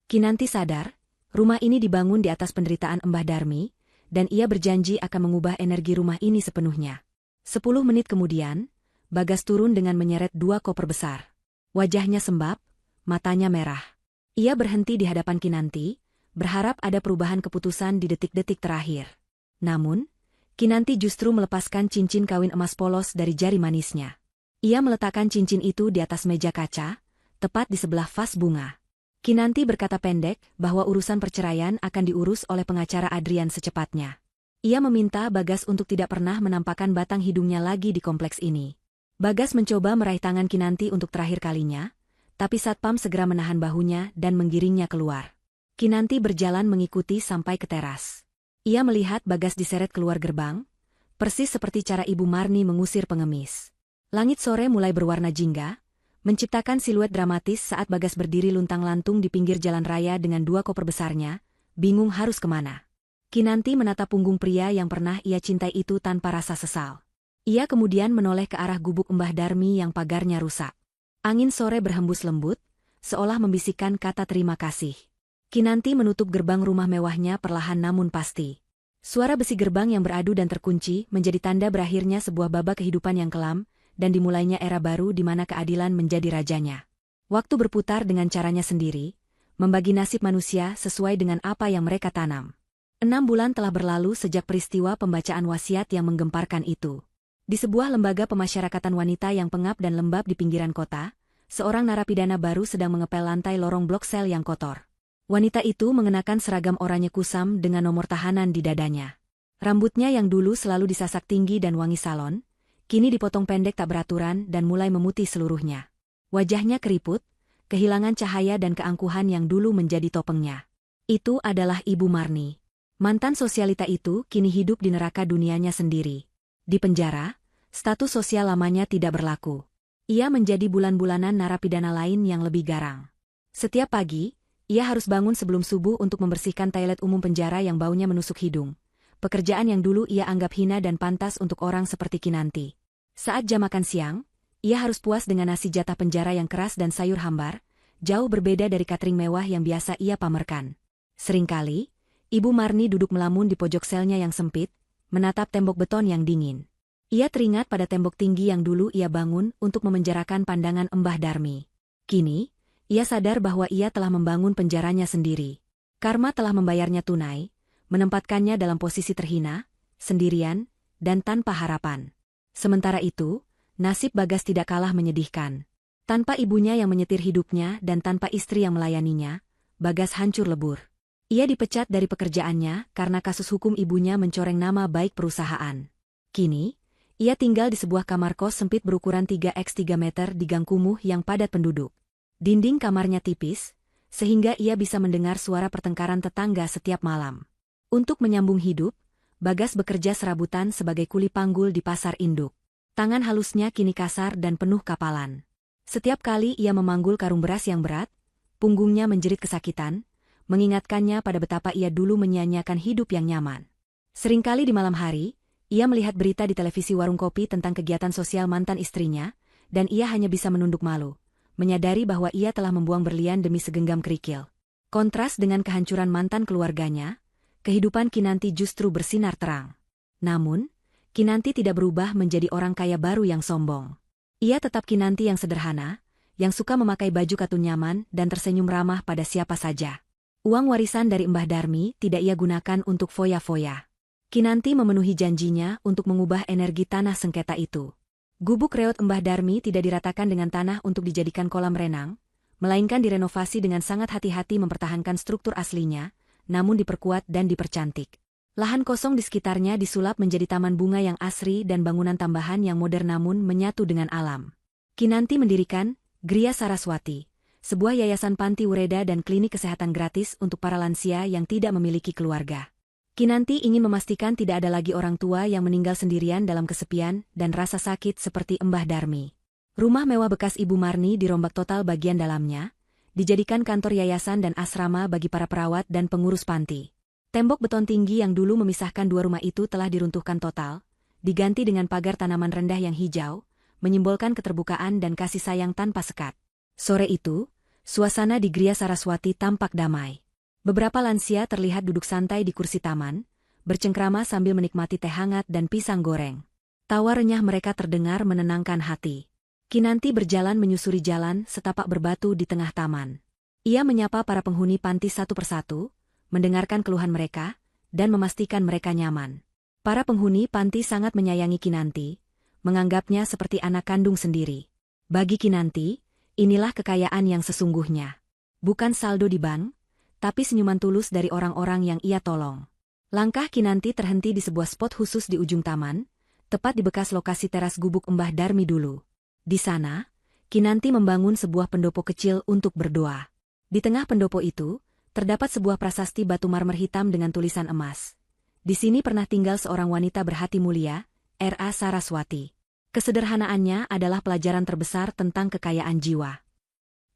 Kinanti sadar, rumah ini dibangun di atas penderitaan Mbah Darmi, dan ia berjanji akan mengubah energi rumah ini sepenuhnya. 10 menit kemudian, Bagas turun dengan menyeret 2 koper besar. Wajahnya sembab, matanya merah. Ia berhenti di hadapan Kinanti, berharap ada perubahan keputusan di detik-detik terakhir. Namun, Kinanti justru melepaskan cincin kawin emas polos dari jari manisnya. Ia meletakkan cincin itu di atas meja kaca, tepat di sebelah vas bunga. Kinanti berkata pendek bahwa urusan perceraian akan diurus oleh pengacara Adrian secepatnya. Ia meminta Bagas untuk tidak pernah menampakkan batang hidungnya lagi di kompleks ini. Bagas mencoba meraih tangan Kinanti untuk terakhir kalinya, tapi satpam segera menahan bahunya dan menggiringnya keluar. Kinanti berjalan mengikuti sampai ke teras. Ia melihat Bagas diseret keluar gerbang, persis seperti cara Ibu Marni mengusir pengemis. Langit sore mulai berwarna jingga, menciptakan siluet dramatis saat Bagas berdiri luntang-lantung di pinggir jalan raya dengan 2 koper besarnya, bingung harus kemana. Kinanti menatap punggung pria yang pernah ia cintai itu tanpa rasa sesal. Ia kemudian menoleh ke arah gubuk Mbah Darmi yang pagarnya rusak. Angin sore berhembus lembut, seolah membisikkan kata terima kasih. Kinanti menutup gerbang rumah mewahnya perlahan namun pasti. Suara besi gerbang yang beradu dan terkunci menjadi tanda berakhirnya sebuah babak kehidupan yang kelam, dan dimulainya era baru di mana keadilan menjadi rajanya. Waktu berputar dengan caranya sendiri, membagi nasib manusia sesuai dengan apa yang mereka tanam. 6 bulan telah berlalu sejak peristiwa pembacaan wasiat yang menggemparkan itu. Di sebuah lembaga pemasyarakatan wanita yang pengap dan lembab di pinggiran kota, seorang narapidana baru sedang mengepel lantai lorong blok sel yang kotor. Wanita itu mengenakan seragam oranye kusam dengan nomor tahanan di dadanya. Rambutnya yang dulu selalu disasak tinggi dan wangi salon, kini dipotong pendek tak beraturan dan mulai memutih seluruhnya. Wajahnya keriput, kehilangan cahaya dan keangkuhan yang dulu menjadi topengnya. Itu adalah Ibu Marni. Mantan sosialita itu kini hidup di neraka dunianya sendiri. Di penjara, status sosial lamanya tidak berlaku. Ia menjadi bulan-bulanan narapidana lain yang lebih garang. Setiap pagi, ia harus bangun sebelum subuh untuk membersihkan toilet umum penjara yang baunya menusuk hidung. Pekerjaan yang dulu ia anggap hina dan pantas untuk orang seperti Kinanti. Saat jam makan siang, ia harus puas dengan nasi jatah penjara yang keras dan sayur hambar, jauh berbeda dari catering mewah yang biasa ia pamerkan. Seringkali, Ibu Marni duduk melamun di pojok selnya yang sempit, menatap tembok beton yang dingin. Ia teringat pada tembok tinggi yang dulu ia bangun untuk memenjarakan pandangan Mbah Darmi. Kini, ia sadar bahwa ia telah membangun penjaranya sendiri. Karma telah membayarnya tunai, menempatkannya dalam posisi terhina, sendirian, dan tanpa harapan. Sementara itu, nasib Bagas tidak kalah menyedihkan. Tanpa ibunya yang menyetir hidupnya dan tanpa istri yang melayaninya, Bagas hancur lebur. Ia dipecat dari pekerjaannya karena kasus hukum ibunya mencoreng nama baik perusahaan. Kini, ia tinggal di sebuah kamar kos sempit berukuran 3x3 meter di gang kumuh yang padat penduduk. Dinding kamarnya tipis, sehingga ia bisa mendengar suara pertengkaran tetangga setiap malam. Untuk menyambung hidup, Bagas bekerja serabutan sebagai kuli panggul di pasar induk. Tangan halusnya kini kasar dan penuh kapalan. Setiap kali ia memanggul karung beras yang berat, punggungnya menjerit kesakitan, mengingatkannya pada betapa ia dulu menyia-nyiakan hidup yang nyaman. Seringkali di malam hari, Ia melihat berita di televisi warung kopi tentang kegiatan sosial mantan istrinya, dan ia hanya bisa menunduk malu, menyadari bahwa ia telah membuang berlian demi segenggam kerikil. Kontras dengan kehancuran mantan keluarganya, kehidupan Kinanti justru bersinar terang. Namun, Kinanti tidak berubah menjadi orang kaya baru yang sombong. Ia tetap Kinanti yang sederhana, yang suka memakai baju katun nyaman dan tersenyum ramah pada siapa saja. Uang warisan dari Mbah Darmi tidak ia gunakan untuk foya-foya. Kinanti memenuhi janjinya untuk mengubah energi tanah sengketa itu. Gubuk reot Mbah Darmi tidak diratakan dengan tanah untuk dijadikan kolam renang, melainkan direnovasi dengan sangat hati-hati mempertahankan struktur aslinya, namun diperkuat dan dipercantik. Lahan kosong di sekitarnya disulap menjadi taman bunga yang asri dan bangunan tambahan yang modern namun menyatu dengan alam. Kinanti mendirikan Gria Saraswati, sebuah yayasan panti ureda dan klinik kesehatan gratis untuk para lansia yang tidak memiliki keluarga. Kinanti ingin memastikan tidak ada lagi orang tua yang meninggal sendirian dalam kesepian dan rasa sakit seperti Mbah Darmi. Rumah mewah bekas Ibu Marni dirombak total bagian dalamnya, dijadikan kantor yayasan dan asrama bagi para perawat dan pengurus panti. Tembok beton tinggi yang dulu memisahkan dua rumah itu telah diruntuhkan total, diganti dengan pagar tanaman rendah yang hijau, menyimbolkan keterbukaan dan kasih sayang tanpa sekat. Sore itu, suasana di Gria Saraswati tampak damai. Beberapa lansia terlihat duduk santai di kursi taman, bercengkrama sambil menikmati teh hangat dan pisang goreng. Tawa renyah mereka terdengar menenangkan hati. Kinanti berjalan menyusuri jalan setapak berbatu di tengah taman. Ia menyapa para penghuni panti satu persatu, mendengarkan keluhan mereka, dan memastikan mereka nyaman. Para penghuni panti sangat menyayangi Kinanti, menganggapnya seperti anak kandung sendiri. Bagi Kinanti, inilah kekayaan yang sesungguhnya. Bukan saldo di bank, tapi senyuman tulus dari orang-orang yang ia tolong. Langkah Kinanti terhenti di sebuah spot khusus di ujung taman, tepat di bekas lokasi teras gubuk Mbah Darmi dulu. Di sana, Kinanti membangun sebuah pendopo kecil untuk berdoa. Di tengah pendopo itu, terdapat sebuah prasasti batu marmer hitam dengan tulisan emas. Di sini pernah tinggal seorang wanita berhati mulia, R.A. Saraswati. Kesederhanaannya adalah pelajaran terbesar tentang kekayaan jiwa.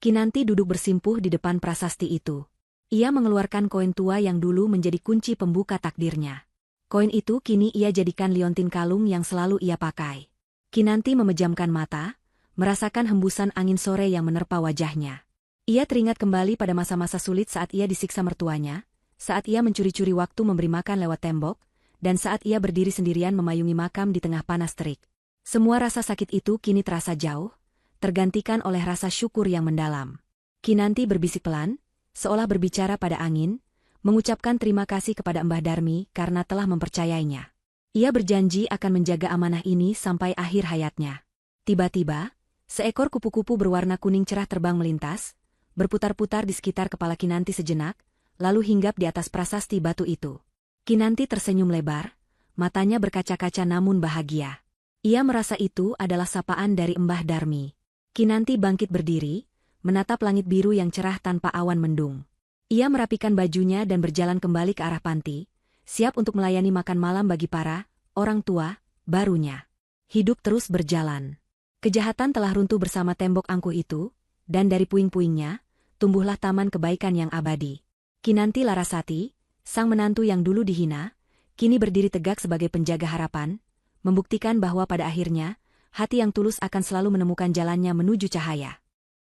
Kinanti duduk bersimpuh di depan prasasti itu. Ia mengeluarkan koin tua yang dulu menjadi kunci pembuka takdirnya. Koin itu kini ia jadikan liontin kalung yang selalu ia pakai. Kinanti memejamkan mata, merasakan hembusan angin sore yang menerpa wajahnya. Ia teringat kembali pada masa-masa sulit saat ia disiksa mertuanya, saat ia mencuri-curi waktu memberi makan lewat tembok, dan saat ia berdiri sendirian memayungi makam di tengah panas terik. Semua rasa sakit itu kini terasa jauh, tergantikan oleh rasa syukur yang mendalam. Kinanti berbisik pelan, seolah berbicara pada angin, mengucapkan terima kasih kepada Mbah Darmi karena telah mempercayainya. Ia berjanji akan menjaga amanah ini sampai akhir hayatnya. Tiba-tiba, seekor kupu-kupu berwarna kuning cerah terbang melintas, berputar-putar di sekitar kepala Kinanti sejenak, lalu hinggap di atas prasasti batu itu. Kinanti tersenyum lebar, matanya berkaca-kaca namun bahagia. Ia merasa itu adalah sapaan dari Mbah Darmi. Kinanti bangkit berdiri, menatap langit biru yang cerah tanpa awan mendung. Ia merapikan bajunya dan berjalan kembali ke arah panti, siap untuk melayani makan malam bagi para orang tua barunya. Hidup terus berjalan. Kejahatan telah runtuh bersama tembok angkuh itu, dan dari puing-puingnya, tumbuhlah taman kebaikan yang abadi. Kinanti Larasati, sang menantu yang dulu dihina, kini berdiri tegak sebagai penjaga harapan, membuktikan bahwa pada akhirnya, hati yang tulus akan selalu menemukan jalannya menuju cahaya.